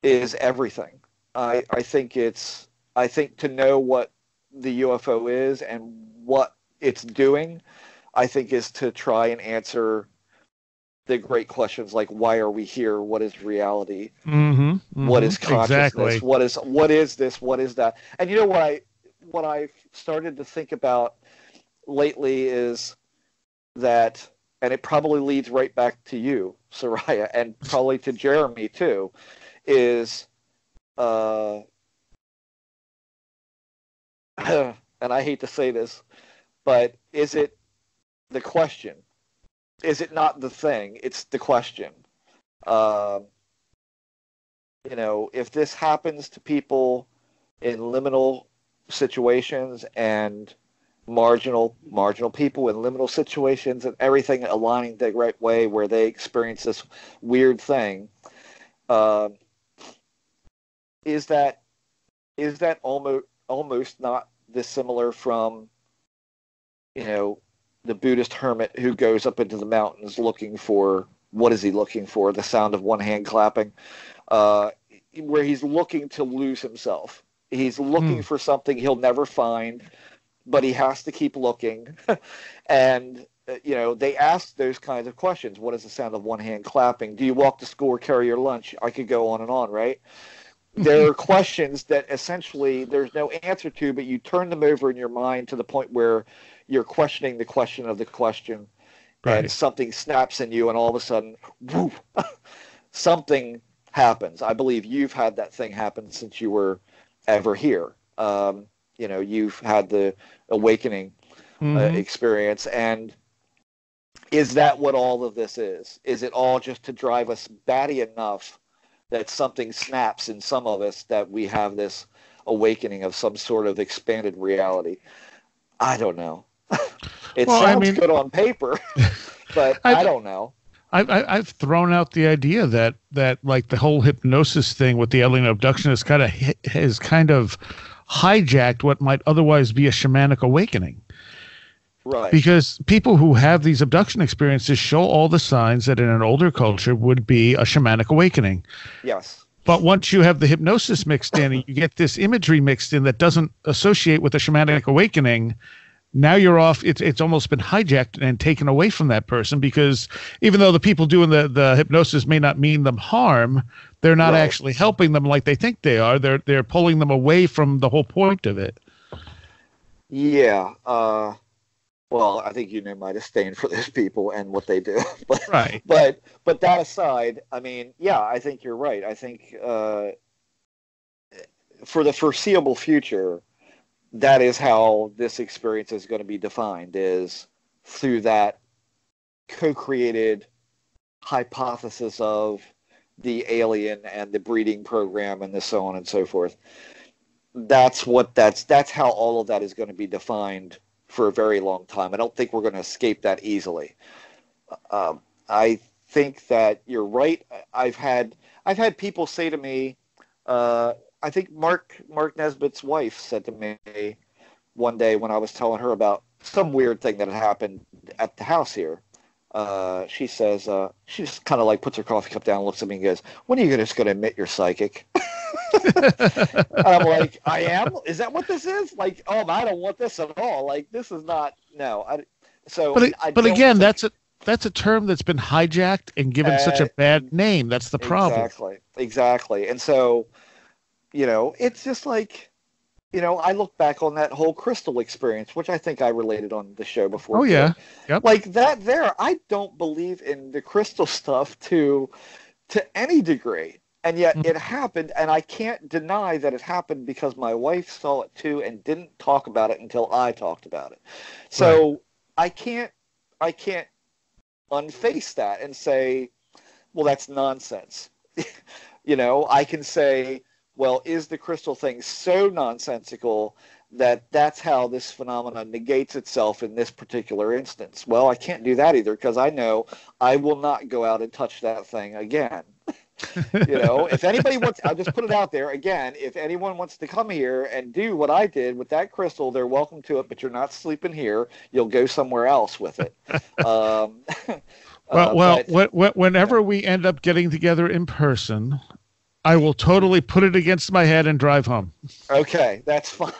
everything. I think to know what the UFO is and what it's doing, I think is to try and answer the great questions like, why are we here? What is reality? What is consciousness? Exactly. What is this? What is that? And what I've started to think about lately is that, and it probably leads right back to you, Soraya, and probably to Jeremy too, is, and I hate to say this, but is it the question? Is it not the thing? It's the question. If this happens to people in liminal situations and marginal people in liminal situations and everything aligning the right way where they experience this weird thing, is that almost not dissimilar from the Buddhist hermit who goes up into the mountains looking for, what is he looking for? The sound of one hand clapping, where he's looking to lose himself. He's looking for something he'll never find, but he has to keep looking. And, they ask those kinds of questions. What is the sound of one hand clapping? Do you walk to school or carry your lunch? I could go on and on, right? There are questions that essentially there's no answer to, but you turn them over in your mind to the point where you're questioning the question of the question, right, and something snaps in you, and all of a sudden, whoo, something happens. I believe you've had that thing happen since you were ever here. You've had the awakening experience, and Is that what all of this is? Is it all just to drive us batty enough that something snaps in some of us, that we have this awakening of some sort of expanded reality? I don't know. It sounds good on paper, but I don't know. I've thrown out the idea that like the whole hypnosis thing with the alien abduction has kind of hijacked what might otherwise be a shamanic awakening. Right. Because people who have these abduction experiences show all the signs that in an older culture would be a shamanic awakening. Yes. But once you have the hypnosis mixed in, and you get this imagery mixed in that doesn't associate with a shamanic awakening, now you're off. It's almost been hijacked and taken away from that person, because even though the people doing the hypnosis may not mean them harm, they're not actually helping them like they think they are. They're pulling them away from the whole point of it. Yeah. Well, I think you know my disdain for those people and what they do. But, right. But that aside, I mean, yeah, I think you're right. I think for the foreseeable future, that is how this experience is going to be defined, is through that co-created hypothesis of the alien and the breeding program and the so on and so forth. That's how all of that is going to be defined for a very long time. I don't think we're going to escape that easily. I think that you're right. I've had people say to me, I think Mark Nesbitt's wife said to me one day when I was telling her about some weird thing that had happened at the house here. She says, she just kind of like puts her coffee cup down, looks at me and goes, "When are you just going to admit you're psychic?" And I'm like, I am? Is that what this is? Like, oh, I don't want this at all. Like, this is not, no. But again, that's a term that's been hijacked and given such a bad name. That's the problem. Exactly. And so, it's just like, I look back on that whole crystal experience, which I think I related on the show before. Oh, yeah. Yep. Like that there, I don't believe in the crystal stuff to any degree. And yet it happened, and I can't deny that it happened because my wife saw it too and didn't talk about it until I talked about it. So I can't unface that and say, well, that's nonsense. I can say, well, is the crystal thing so nonsensical that that's how this phenomenon negates itself in this particular instance? Well, I can't do that either, because I know I will not go out and touch that thing again. If anybody wants, I'll just put it out there again, if anyone wants to come here and do what I did with that crystal, they're welcome to it, but you're not sleeping here. You'll go somewhere else with it. Whenever we end up getting together in person, I will totally put it against my head and drive home. Okay, that's fine.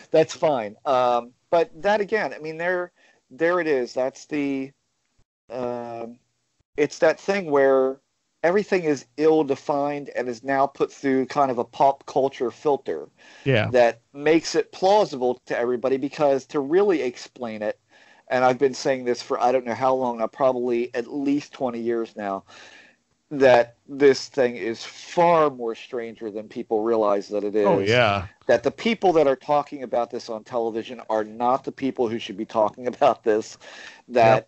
That's fine. But that again, I mean, there it is. That's the, it's that thing where everything is ill-defined and is now put through kind of a pop culture filter that makes it plausible to everybody, because to really explain it, and I've been saying this for I don't know how long now, probably at least 20 years now, that this thing is far more stranger than people realize that it is. Oh, yeah. That the people that are talking about this on television are not the people who should be talking about this. That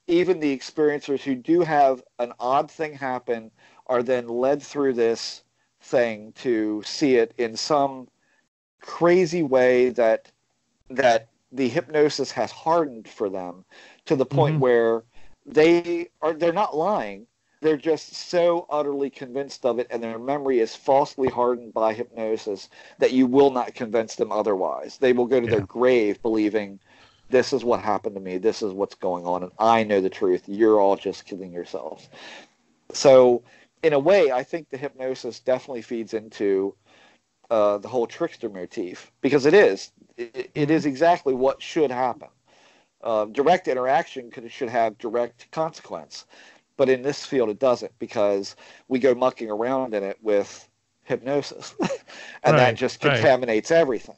even the experiencers who do have an odd thing happen are then led through this thing to see it in some crazy way that the hypnosis has hardened for them to the point where they're not lying. They're just so utterly convinced of it, and their memory is falsely hardened by hypnosis that you will not convince them otherwise. They will go to their grave believing, this is what happened to me, this is what's going on, and I know the truth. You're all just kidding yourselves. So, in a way, I think the hypnosis definitely feeds into the whole trickster motif, because it is exactly what should happen. Direct interaction should have direct consequence, but in this field it doesn't, because we go mucking around in it with hypnosis, and that just contaminates everything.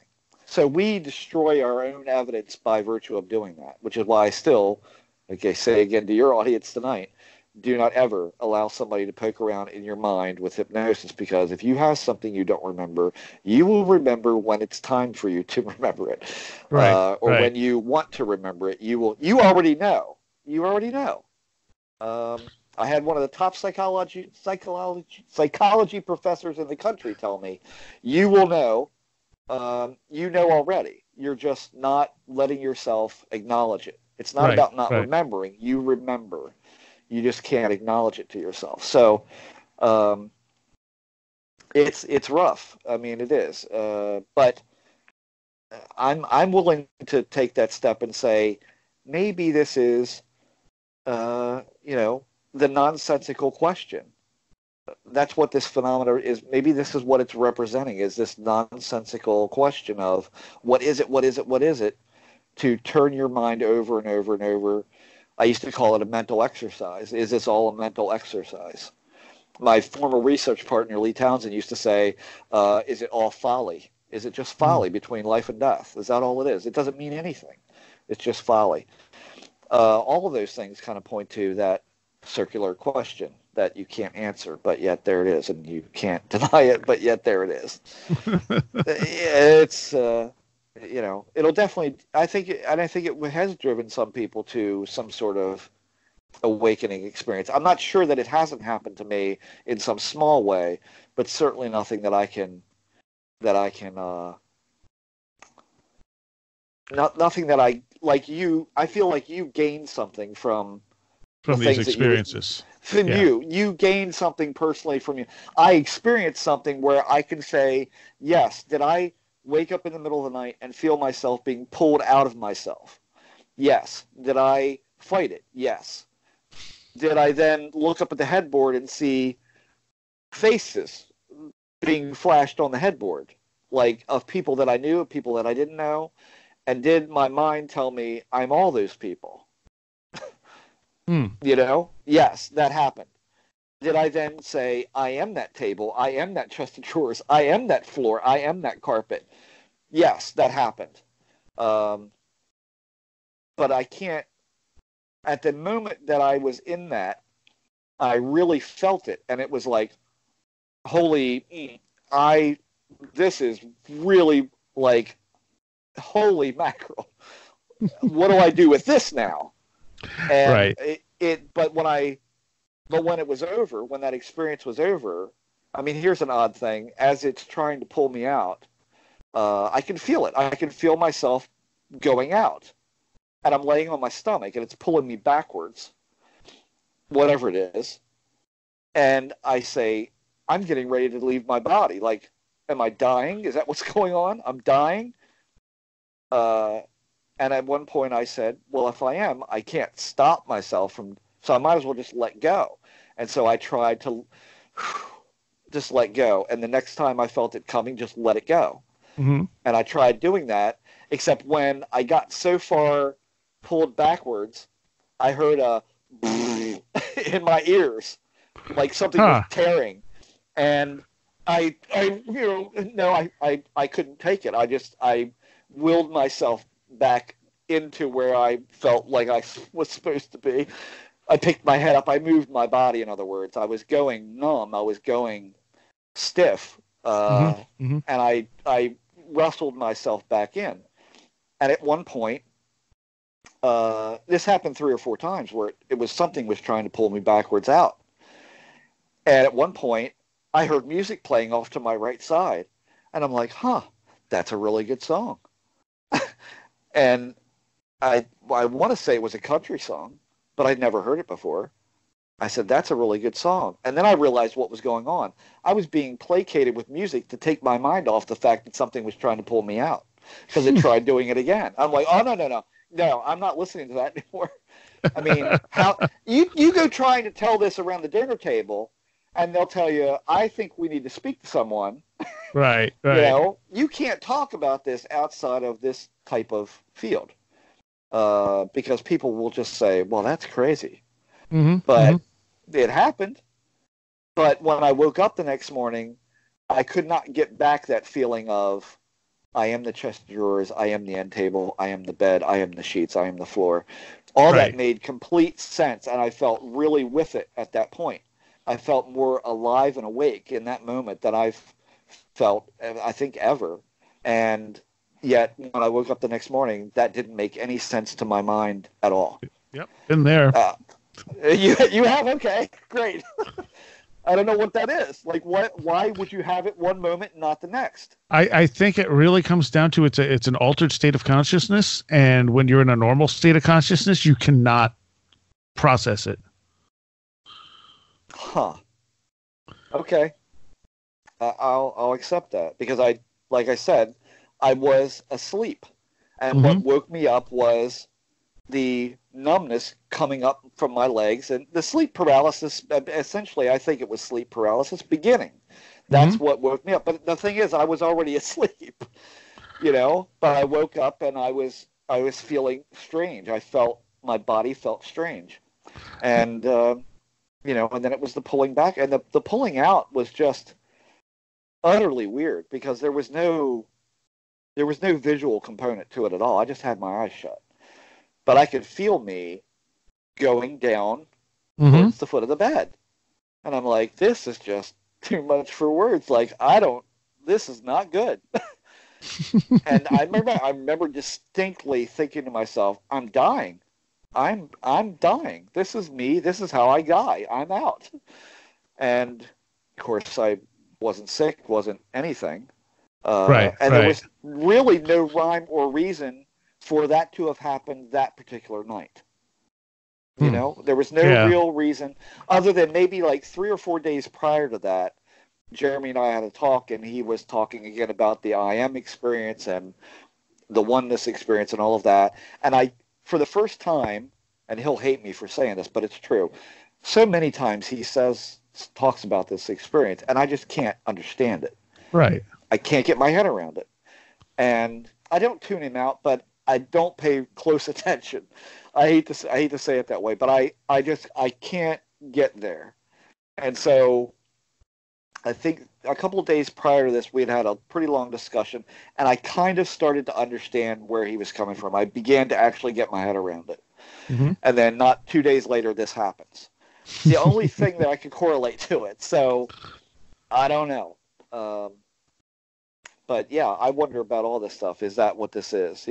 So we destroy our own evidence by virtue of doing that, which is why I still, like I say again to your audience tonight, do not ever allow somebody to poke around in your mind with hypnosis, because if you have something you don't remember, you will remember when it's time for you to remember it, or when you want to remember it. You already know. You already know. I had one of the top psychology professors in the country tell me, "You will know. You know already. You're just not letting yourself acknowledge it. It's not about not remembering. You remember. You just can't acknowledge it to yourself." So it's rough. I mean, it is. But I'm willing to take that step and say, maybe this is, the nonsensical question. That's what this phenomenon is. Maybe this is what it's representing, is this nonsensical question of what is it, what is it, what is it, to turn your mind over and over and over. I used to call it a mental exercise. Is this all a mental exercise? My former research partner, Lee Townsend, used to say, is it all folly? Is it just folly between life and death? Is that all it is? It doesn't mean anything. It's just folly. All of those things kind of point to that circular question that you can't answer, but yet there it is, and you can't deny it, but yet there it is. It's, it'll definitely, I think it has driven some people to some sort of awakening experience. I'm not sure that it hasn't happened to me in some small way, but certainly nothing that I can nothing that I, like you, I feel like you gained something from these experiences. You gained something personally from you. I experienced something where I can say, yes, did I wake up in the middle of the night and feel myself being pulled out of myself? Yes. Did I fight it? Yes. Did I then look up at the headboard and see faces being flashed on the headboard, like of people that I knew, of people that I didn't know? And did my mind tell me I'm all those people? Yes, that happened. Did I then say, I am that table, I am that chest of drawers, I am that floor, I am that carpet? Yes, that happened. But I can't, at the moment that I was in that, I really felt it. And it was like, this is really like, holy mackerel. What do I do with this now? And but when it was over, when that experience was over, I mean, here's an odd thing. As it's trying to pull me out, I can feel it. I can feel myself going out. And I'm laying on my stomach, and it's pulling me backwards, whatever it is. And I say, I'm getting ready to leave my body. Like, am I dying? Is that what's going on? I'm dying? And at one point I said, well, if I am, I can't stop myself from, so I might as well just let go. And so I tried to just let go. And the next time I felt it coming, just let it go. Mm-hmm. And I tried doing that, except when I got so far pulled backwards, I heard a in my ears, like something was tearing. And I couldn't take it. I willed myself back into where I felt like I was supposed to be. I picked my head up. I moved my body, in other words. I was going numb. I was going stiff. And I wrestled myself back in. And at one point, this happened 3 or 4 times where it was something was trying to pull me backwards out. And at one point, I heard music playing off to my right side. And I'm like, that's a really good song. And I want to say it was a country song, but I'd never heard it before. I said, that's a really good song. And then I realized what was going on. I was being placated with music to take my mind off the fact that something was trying to pull me out, because it tried doing it again. I'm like, oh, no, I'm not listening to that anymore. I mean, how you go trying to tell this around the dinner table, and they'll tell you, I think we need to speak to someone. Right. You can't talk about this outside of this type of field, because people will just say, well, that's crazy. But it happened. But when I woke up the next morning, I could not get back that feeling of, I am the chest of drawers, I am the end table, I am the bed, I am the sheets, I am the floor. All Right. that made complete sense, and I felt really with it at that point. I felt more alive and awake in that moment than I've felt, I think, ever. And yet, when I woke up the next morning, that didn't make any sense to my mind at all. Yep. Been there. You have? Okay, great. I don't know what that is. Like, what? Why would you have it one moment and not the next? I think it really comes down to it's an altered state of consciousness, and when you're in a normal state of consciousness, you cannot process it. Huh. Okay. I'll accept that because like I said, I was asleep, and what woke me up was the numbness coming up from my legs and the sleep paralysis. Essentially, I think it was sleep paralysis beginning. That's what woke me up. But the thing is, I was already asleep, but I woke up and I was feeling strange. My body felt strange. And, and then it was the pulling back, and the pulling out was just utterly weird because there was no visual component to it at all. I just had my eyes shut. But I could feel me going down towards the foot of the bed. And I'm like, this is just too much for words. Like, this is not good. And I remember distinctly thinking to myself, I'm dying. I'm dying. This is me. This is how I die. I'm out. And of course I wasn't sick, wasn't anything. And there was really no rhyme or reason for that to have happened that particular night. There was no real reason other than maybe like 3 or 4 days prior to that, Jeremy and I had a talk, and he was talking again about the I am experience and the oneness experience and all of that. And I, for the first time, and he'll hate me for saying this, but it's true. So many times he talks about this experience, and I just can't understand it. Right. I can't get my head around it. And I don't tune him out, but I don't pay close attention. I hate to say it that way, but I can't get there. And so I think a couple of days prior to this, we had a pretty long discussion, and I kind of started to understand where he was coming from. I began to actually get my head around it. And then not 2 days later, this happens. It's the only thing that I can correlate to it. So I don't know. But yeah, I wonder about all this stuff. Is that what this is?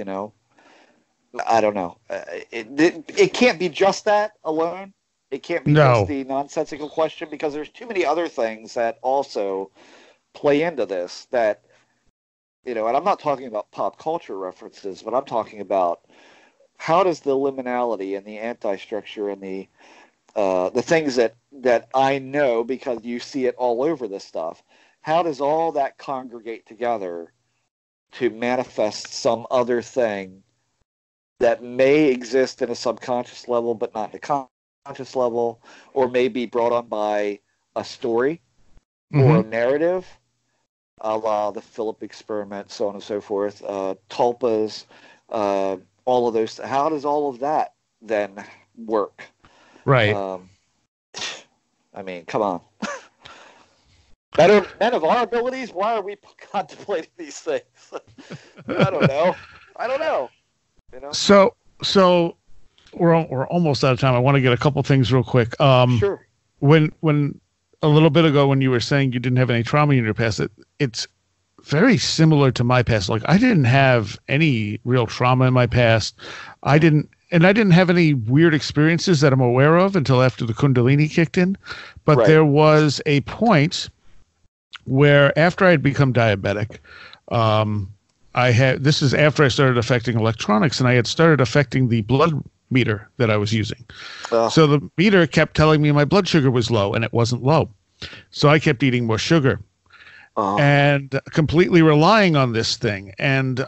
I don't know. It can't be just that alone. It can't be just the nonsensical question, because there's too many other things that also play into this that, and I'm not talking about pop culture references, but I'm talking about how does the liminality and the anti-structure and the things that I know because you see it all over this stuff, how does all that congregate together to manifest some other thing that may exist in a subconscious level but not in a conscious level, or may be brought on by a story or a narrative, a la the Philip experiment, so on and so forth, tulpas, all of those. How does all of that then work? Right. I mean, come on. Better men of our abilities, why are we contemplating these things? I don't know. So we're almost out of time. I want to get a couple things real quick. Sure. When a little bit ago, when you were saying you didn't have any trauma in your past, it's very similar to my past. Like, I didn't have any real trauma in my past. I didn't have any weird experiences that I'm aware of until after the Kundalini kicked in. But there was a point where, after I had become diabetic, this is after I started affecting electronics, and I had started affecting the blood meter that I was using. So the meter kept telling me my blood sugar was low, and it wasn't low. So I kept eating more sugar and completely relying on this thing. And,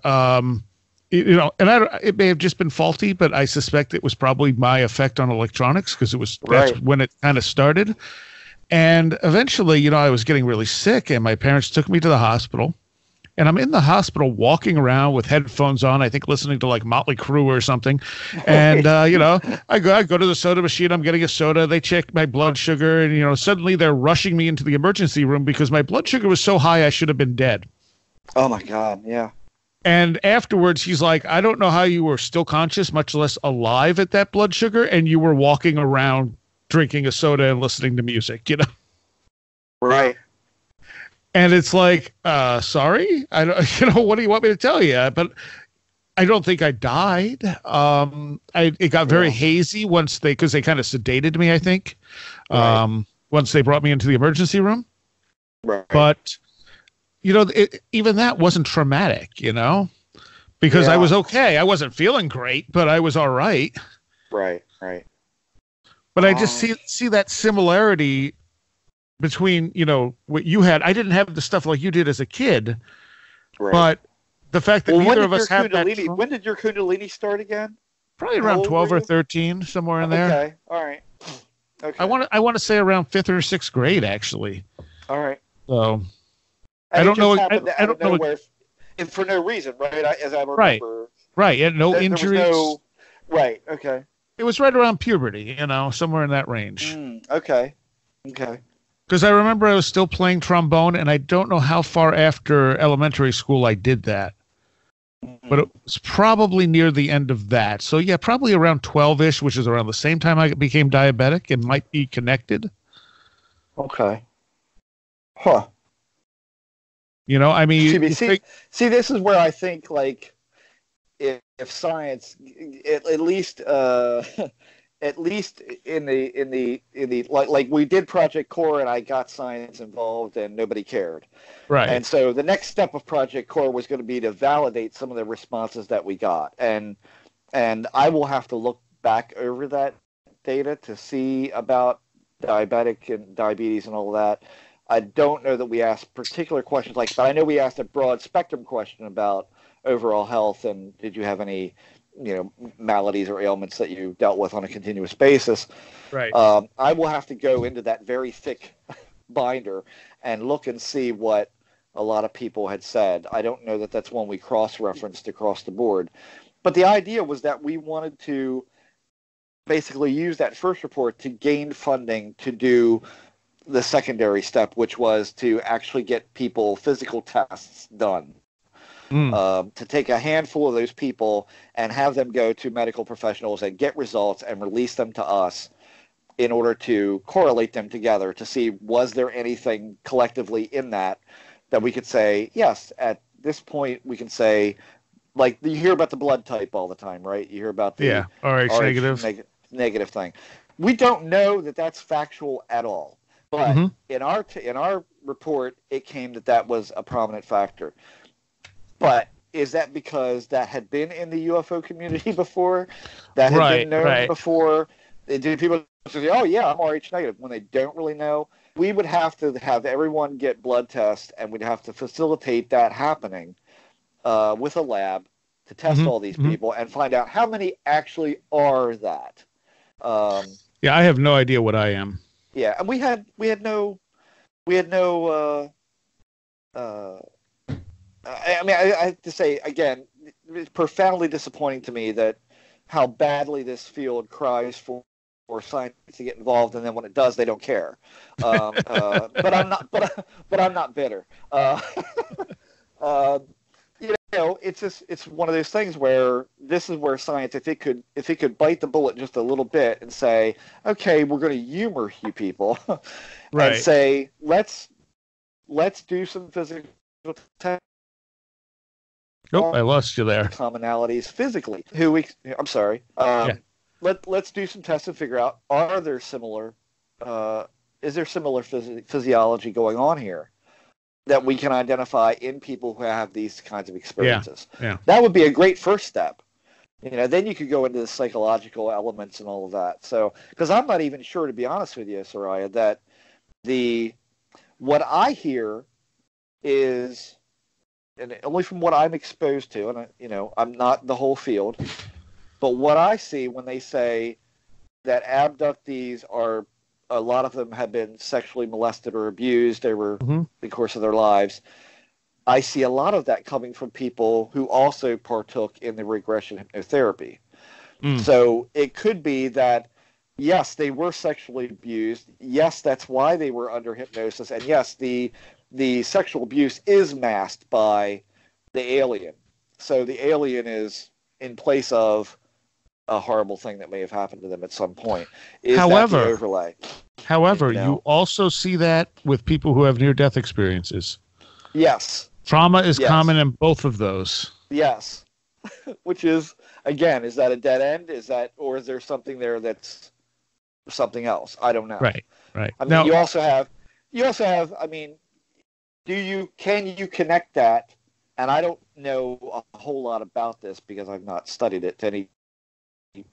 it may have just been faulty, but I suspect it was probably my effect on electronics, because that's when it kind of started. And eventually, I was getting really sick, and my parents took me to the hospital. And I'm in the hospital walking around with headphones on, I think listening to like Motley Crue or something. And, I go to the soda machine. I'm getting a soda. They check my blood sugar. And, suddenly they're rushing me into the emergency room because my blood sugar was so high I should have been dead. Oh, my God. Yeah. And afterwards, he's like, I don't know how you were still conscious, much less alive at that blood sugar, and you were walking around drinking a soda and listening to music, you know? Right. And it's like, sorry, I don't, what do you want me to tell you? But I don't think I died. It got very hazy because they kind of sedated me, I think, once they brought me into the emergency room. Right. But, even that wasn't traumatic, because I was okay. I wasn't feeling great, but I was all right. Right. But I just see that similarity between, what you had. I didn't have the stuff like you did as a kid, but the fact that neither of us have that. When did your Kundalini start again? Probably around 12 or 13, somewhere in there. Okay, all right. Okay. I want to say around 5th or 6th grade, actually. All right. So I don't know. I don't know. And for no reason, right? As I remember. Right. Yeah. No injuries. Right. Okay. It was right around puberty, somewhere in that range. Okay. Because I remember I was still playing trombone, and I don't know how far after elementary school I did that. But it was probably near the end of that. So, yeah, probably around 12-ish, which is around the same time I became diabetic and might be connected. Okay. Huh. I mean... See, this is where I think, like, if science, at least... At least in the like we did Project Core and I got science involved and nobody cared. Right. And so the next step of Project Core was going to be to validate some of the responses that we got. And I will have to look back over that data to see about diabetic and diabetes and all of that. I don't know that we asked particular questions but I know we asked a broad spectrum question about overall health and did you have any maladies or ailments that you dealt with on a continuous basis. Right. I will have to go into that very thick binder and look and see what a lot of people had said. I don't know that that's one we cross-referenced across the board. But the idea was that we wanted to basically use that first report to gain funding to do the secondary step, which was to actually get people physical tests done. To take a handful of those people and have them go to medical professionals and get results and release them to us in order to correlate them together to see was there anything collectively in that we could say, yes, at this point we can say, like you hear about the blood type all the time, right? You hear about the RH negative thing. We don't know that that's factual at all. But in our report, it came that was a prominent factor. But is that because that had been in the UFO community before? That had been known before? Do people say, oh, yeah, I'm Rh negative, when they don't really know? We would have to have everyone get blood tests, and we'd have to facilitate that happening with a lab to test all these people and find out how many actually are that. Yeah, I have no idea what I am. Yeah, and we had no I mean, I have to say, again, it's profoundly disappointing to me that how badly this field cries for science to get involved, and then when it does, they don't care. But I'm not. But I'm not bitter. It's one of those things where this is where science, if it could bite the bullet just a little bit and say, okay, we're going to humor you people, and say let's do some physical tests. Nope, I lost you there. Commonalities physically. Let's do some tests and figure out, are there similar is there similar physiology going on here that we can identify in people who have these kinds of experiences. Yeah. That would be a great first step. Then you could go into the psychological elements and all of that. So, because I'm not even sure, to be honest with you, Soraya, that what I hear is, and only from what I'm exposed to, and I'm not the whole field, but what I see when they say that abductees are, a lot of them have been sexually molested or abused over the course of their lives, I see a lot of that coming from people who also partook in the regression hypnotherapy. So it could be that, yes, they were sexually abused. Yes, that's why they were under hypnosis. And yes, the sexual abuse is masked by the alien. So the alien is in place of a horrible thing that may have happened to them at some point. Is that the overlay? However, you also see that with people who have near-death experiences. Yes. Trauma is common in both of those. Yes. Which is, again, is that a dead end? Or is there something there that's something else? I don't know. Right. I mean, you also have, I mean, can you connect that? And I don't know a whole lot about this because I've not studied it to any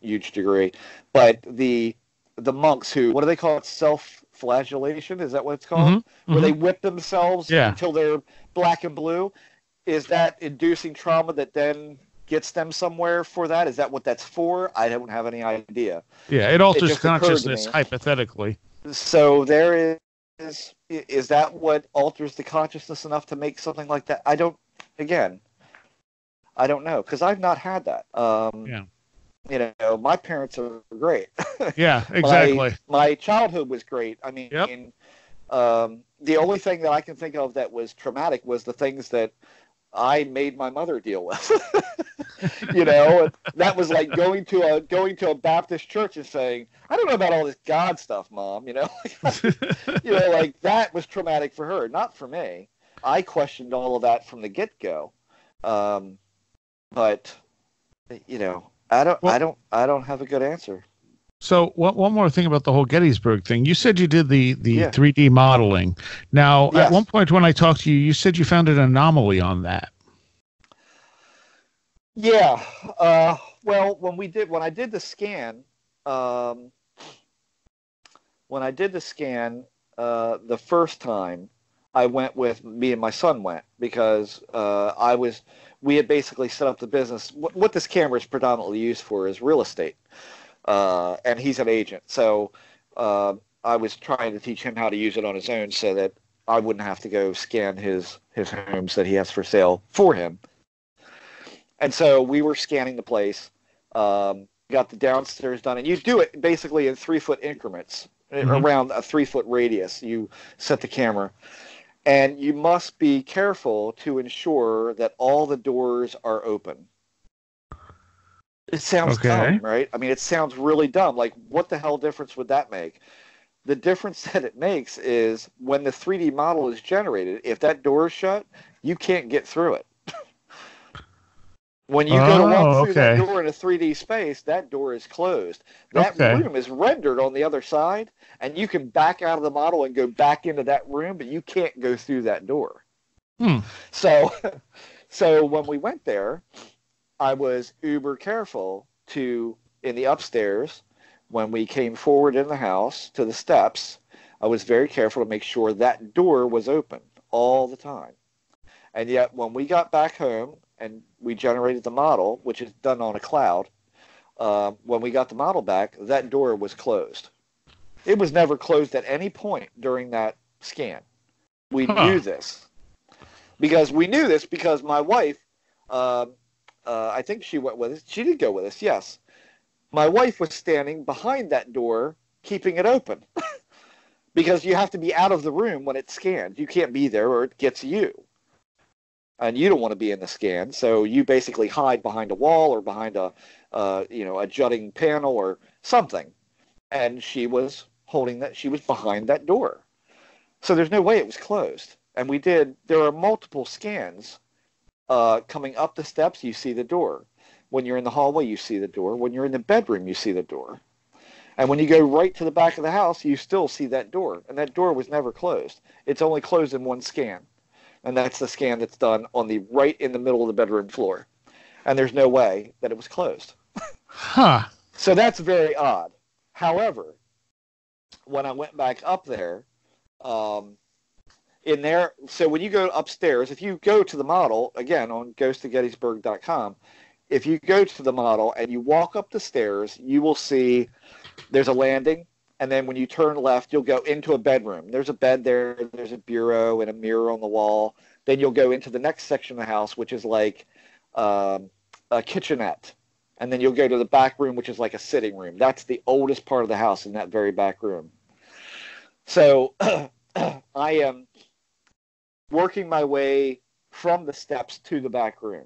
huge degree, but the monks who, what do they call it? Self-flagellation? Is that what it's called? Where they whip themselves until they're black and blue. Is that inducing trauma that then gets them somewhere for that? Is that what that's for? I don't have any idea. Yeah, it alters consciousness, hypothetically. So there is that what alters the consciousness enough to make something like that? I don't know, because I've not had that. You know, my parents are great. Yeah, exactly. My childhood was great. I mean, the only thing that I can think of that was traumatic was the things that I made my mother deal with. You know, that was like going to a Baptist church and saying, "I don't know about all this God stuff, Mom." You know, you know, like that was traumatic for her, not for me. I questioned all of that from the get-go, but you know, I don't have a good answer. So one more thing about the whole Gettysburg thing. You said you did the 3D modeling. Now, at one point when I talked to you, you said you found an anomaly on that. Yeah. Well, when I did the scan, the first time, me and my son went because we had basically set up the business. What this camera is predominantly used for is real estate. And he's an agent. So I was trying to teach him how to use it on his own so that I wouldn't have to go scan his homes that he has for sale for him. And so we were scanning the place, got the downstairs done, and you do it basically in 3-foot increments, around a 3-foot radius. You set the camera. And you must be careful to ensure that all the doors are open. It sounds dumb, right? I mean, it sounds really dumb. Like, what the hell difference would that make? The difference that it makes is when the 3D model is generated, if that door is shut, you can't get through it. When you go to walk through that door in a 3D space, that door is closed. That room is rendered on the other side, and you can back out of the model and go back into that room, but you can't go through that door. So when we went there, I was uber careful in the upstairs, when we came forward in the house to the steps, I was very careful to make sure that door was open all the time. And yet when we got back home and we generated the model, which is done on a cloud, when we got the model back, that door was closed. It was never closed at any point during that scan. We knew this. Because my wife, I think she went with us. She did go with us, yes. My wife was standing behind that door, keeping it open. Because you have to be out of the room when it's scanned. You can't be there or it gets you. And you don't want to be in the scan, so you basically hide behind a wall or behind a jutting panel or something. And she was behind that door. So there's no way it was closed. And there are multiple scans. Coming up the steps, you see the door. When you're in the hallway, you see the door. When you're in the bedroom, you see the door. And when you go right to the back of the house, you still see that door. And that door was never closed. It's only closed in one scan. And that's the scan that's done right in the middle of the bedroom floor. And there's no way that it was closed. So that's very odd. However, when I went back up there, so when you go upstairs, if you go to the model, again, on ghostofgettysburg.com, if you go to the model and you walk up the stairs, you will see there's a landing. And then when you turn left, you'll go into a bedroom. There's a bed there. There's a bureau and a mirror on the wall. Then you'll go into the next section of the house, which is like a kitchenette. And then you'll go to the back room, which is like a sitting room. That's the oldest part of the house in that very back room. So I am working my way from the steps to the back room.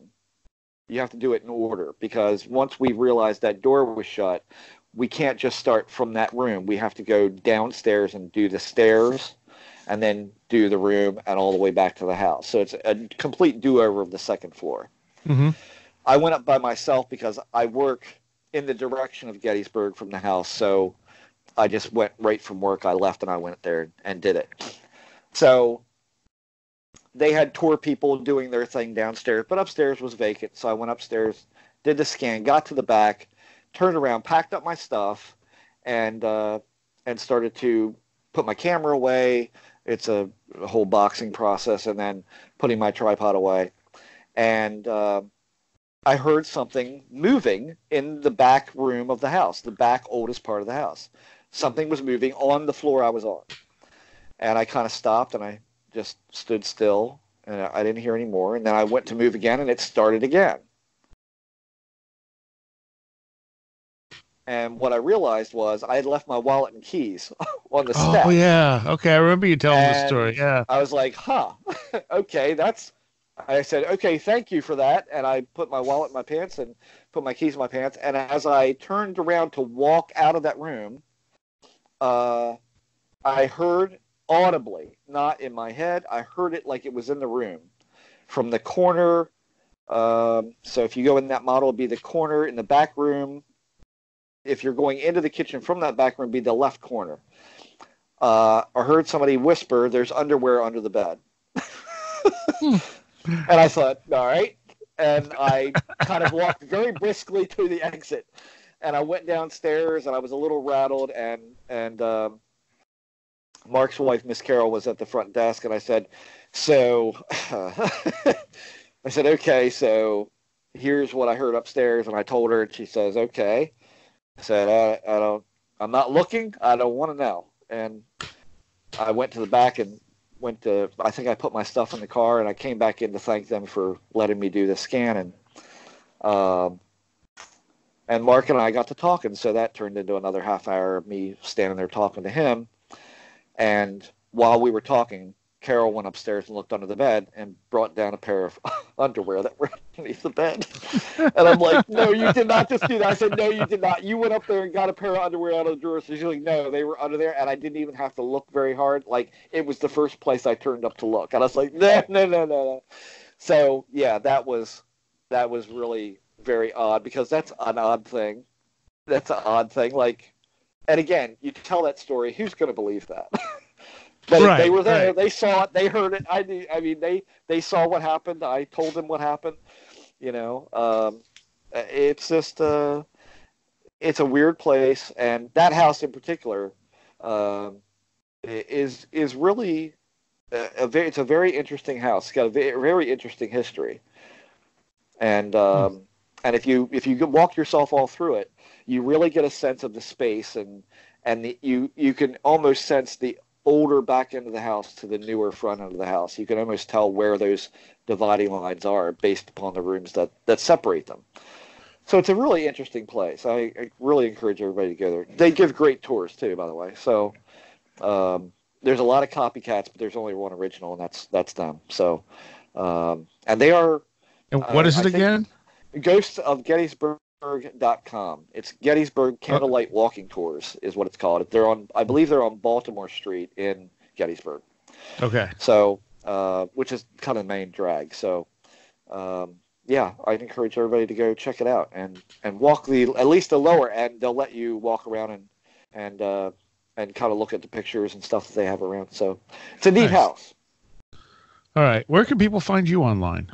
You have to do it in order, because once we realized that door was shut, we can't just start from that room. We have to go downstairs and do the stairs and then do the room and all the way back to the house. So it's a complete do-over of the second floor. Mm-hmm. I went up by myself because I work in the direction of Gettysburg from the house. So I just went right from work. I left and I went there and did it. So they had tour people doing their thing downstairs, but upstairs was vacant. So I went upstairs, did the scan, got to the back, turned around, packed up my stuff, and started to put my camera away. It's a whole boxing process, and then putting my tripod away. And I heard something moving in the back room of the house, the back oldest part of the house. Something was moving on the floor I was on. And I kind of stopped, and I just stood still, and I didn't hear any more. And then I went to move again, and it started again. And what I realized was I had left my wallet and keys on the steps. Oh, yeah. Okay, I remember you telling this story. Yeah. I was like, okay, I said, okay, thank you for that. And I put my wallet in my pants and put my keys in my pants. And as I turned around to walk out of that room, I heard audibly, not in my head, I heard it like it was in the room. From the corner, so if you go in that model, it'd be the corner in the back room. If you're going into the kitchen from that back room, it'd be the left corner. I heard somebody whisper, "There's underwear under the bed." And I thought, all right. And I kind of walked very briskly to the exit. And I went downstairs, and I was a little rattled. And Mark's wife, Miss Carol, was at the front desk. And I said, okay, so here's what I heard upstairs. And I told her, and she says, okay. I said, I'm not looking. I don't want to know. And I went to the back and I think I put my stuff in the car, and I came back in to thank them for letting me do the scan. And Mark and I got to talking, so that turned into another half hour of me standing there talking to him. And while we were talking, Carol went upstairs and looked under the bed and brought down a pair of underwear that were underneath the bed. And I'm like, no, you did not just do that. I said, no, you did not. You went up there and got a pair of underwear out of the drawer. So she's like, no, they were under there. And I didn't even have to look very hard. Like, it was the first place I turned up to look. And I was like, no. So, yeah, that was really very odd, because that's an odd thing. That's an odd thing. Like, and again, you tell that story, who's going to believe that? But they were there. Right. They saw it. They heard it. I mean, they saw what happened. I told them what happened. It's just it's a weird place, and that house in particular is really it's a very interesting house. It's got a very interesting history, and if you walk yourself all through it, you really get a sense of the space, and you can almost sense the older back end of the house to the newer front end of the house. You can almost tell where those dividing lines are based upon the rooms that separate them. So it's a really interesting place. I really encourage everybody to go there. They give great tours too, by the way. So there's a lot of copycats, but there's only one original, and that's them. So and they are. And what is it again? Ghosts of Gettysburg.com. It's Gettysburg Candlelight Walking Tours is what it's called. I believe they're on Baltimore Street in Gettysburg. Okay. So, which is kind of the main drag. So, yeah, I'd encourage everybody to go check it out and walk at least the lower end. They'll let you walk around and kind of look at the pictures and stuff that they have around. So, it's a neat house. All right. Where can people find you online?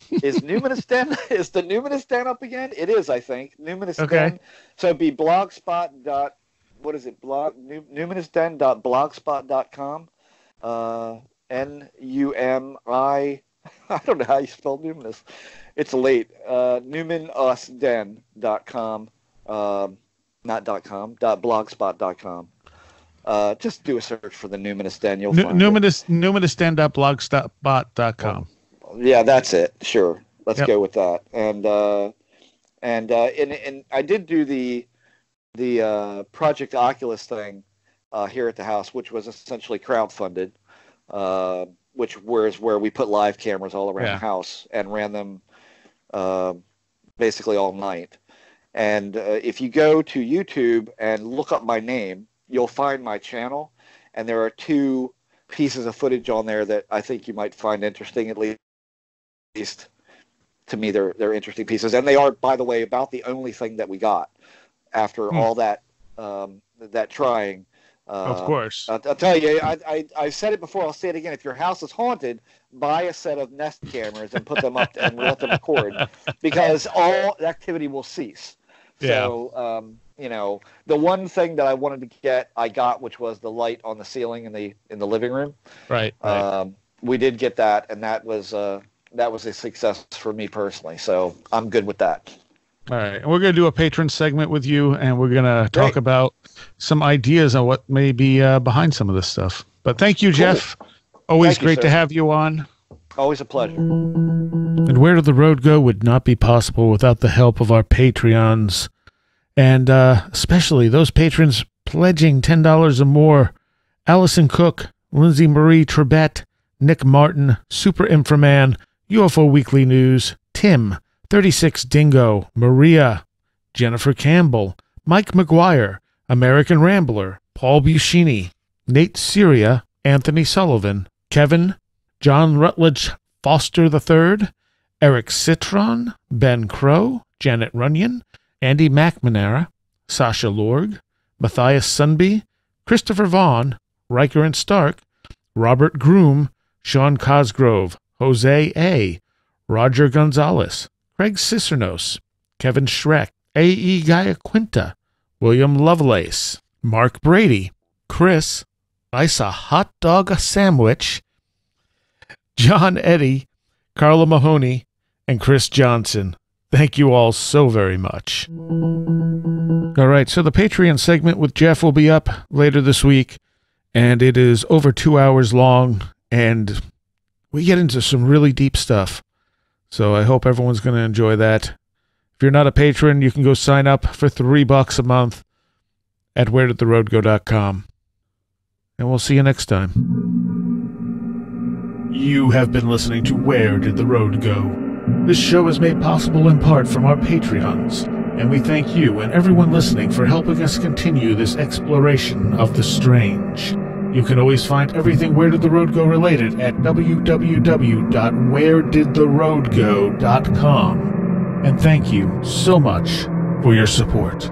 Is the Numinous Den up again? It is, I think. Numinous Den. So it'd be blogspot. What is it? Numinousden.blogspot.com. NUMI. I don't know how you spell Numinous. It's late. Numinusden.com. Not .com. .blogspot.com. Just do a search for the Numinous Den. You'll find Numinusden.blogspot.com. Yeah, that's it. Sure. Let's go with that. And I did do the Project Oculus thing here at the house, which was essentially crowdfunded. where we put live cameras all around the house and ran them basically all night. And if you go to YouTube and look up my name, you'll find my channel, and there are 2 pieces of footage on there that I think you might find interesting. At least to me, they're interesting pieces, and they are, by the way, about the only thing that we got after all that that trying. Of course. I'll tell you, I said it before, I'll say it again. If your house is haunted, buy a set of Nest cameras and put them up and let them record, because all activity will cease. Yeah. So, the one thing that I wanted to get, I got, which was the light on the ceiling in the living room. Right. We did get that, and that was a success for me personally. So I'm good with that. All right. And we're going to do a patron segment with you, and we're going to talk about some ideas on what may be behind some of this stuff. But thank you, Jeff. Always great to have you on. Always a pleasure. And Where Did the Road Go would not be possible without the help of our Patreons, and especially those patrons pledging $10 or more: Allison Cook, Lindsay Marie Trebet, Nick Martin, Super Inframan, UFO Weekly News, Tim, 36 Dingo, Maria, Jennifer Campbell, Mike McGuire, American Rambler, Paul Buscini, Nate Syria, Anthony Sullivan, Kevin, John Rutledge Foster III, Eric Citron, Ben Crow, Janet Runyon, Andy McNamara, Sasha Lorg, Matthias Sunby, Christopher Vaughn, Riker and Stark, Robert Groom, Sean Cosgrove, Jose A., Roger Gonzalez, Craig Cicernos, Kevin Schreck, A.E. Gaia-Quinta, William Lovelace, Mark Brady, Chris, Ice a Hot Dog a Sandwich, John Eddy, Carla Mahoney, and Chris Johnson. Thank you all so very much. All right, so the Patreon segment with Jeff will be up later this week, and it is over 2 hours long, and we get into some really deep stuff. So I hope everyone's going to enjoy that. If you're not a patron, you can go sign up for $3 a month at wheredidtheroadgo.com. And we'll see you next time. You have been listening to Where Did the Road Go? This show is made possible in part from our Patreons, and we thank you and everyone listening for helping us continue this exploration of the strange. You can always find everything Where Did the Road Go related at www.wheredidtheroadgo.com. And thank you so much for your support.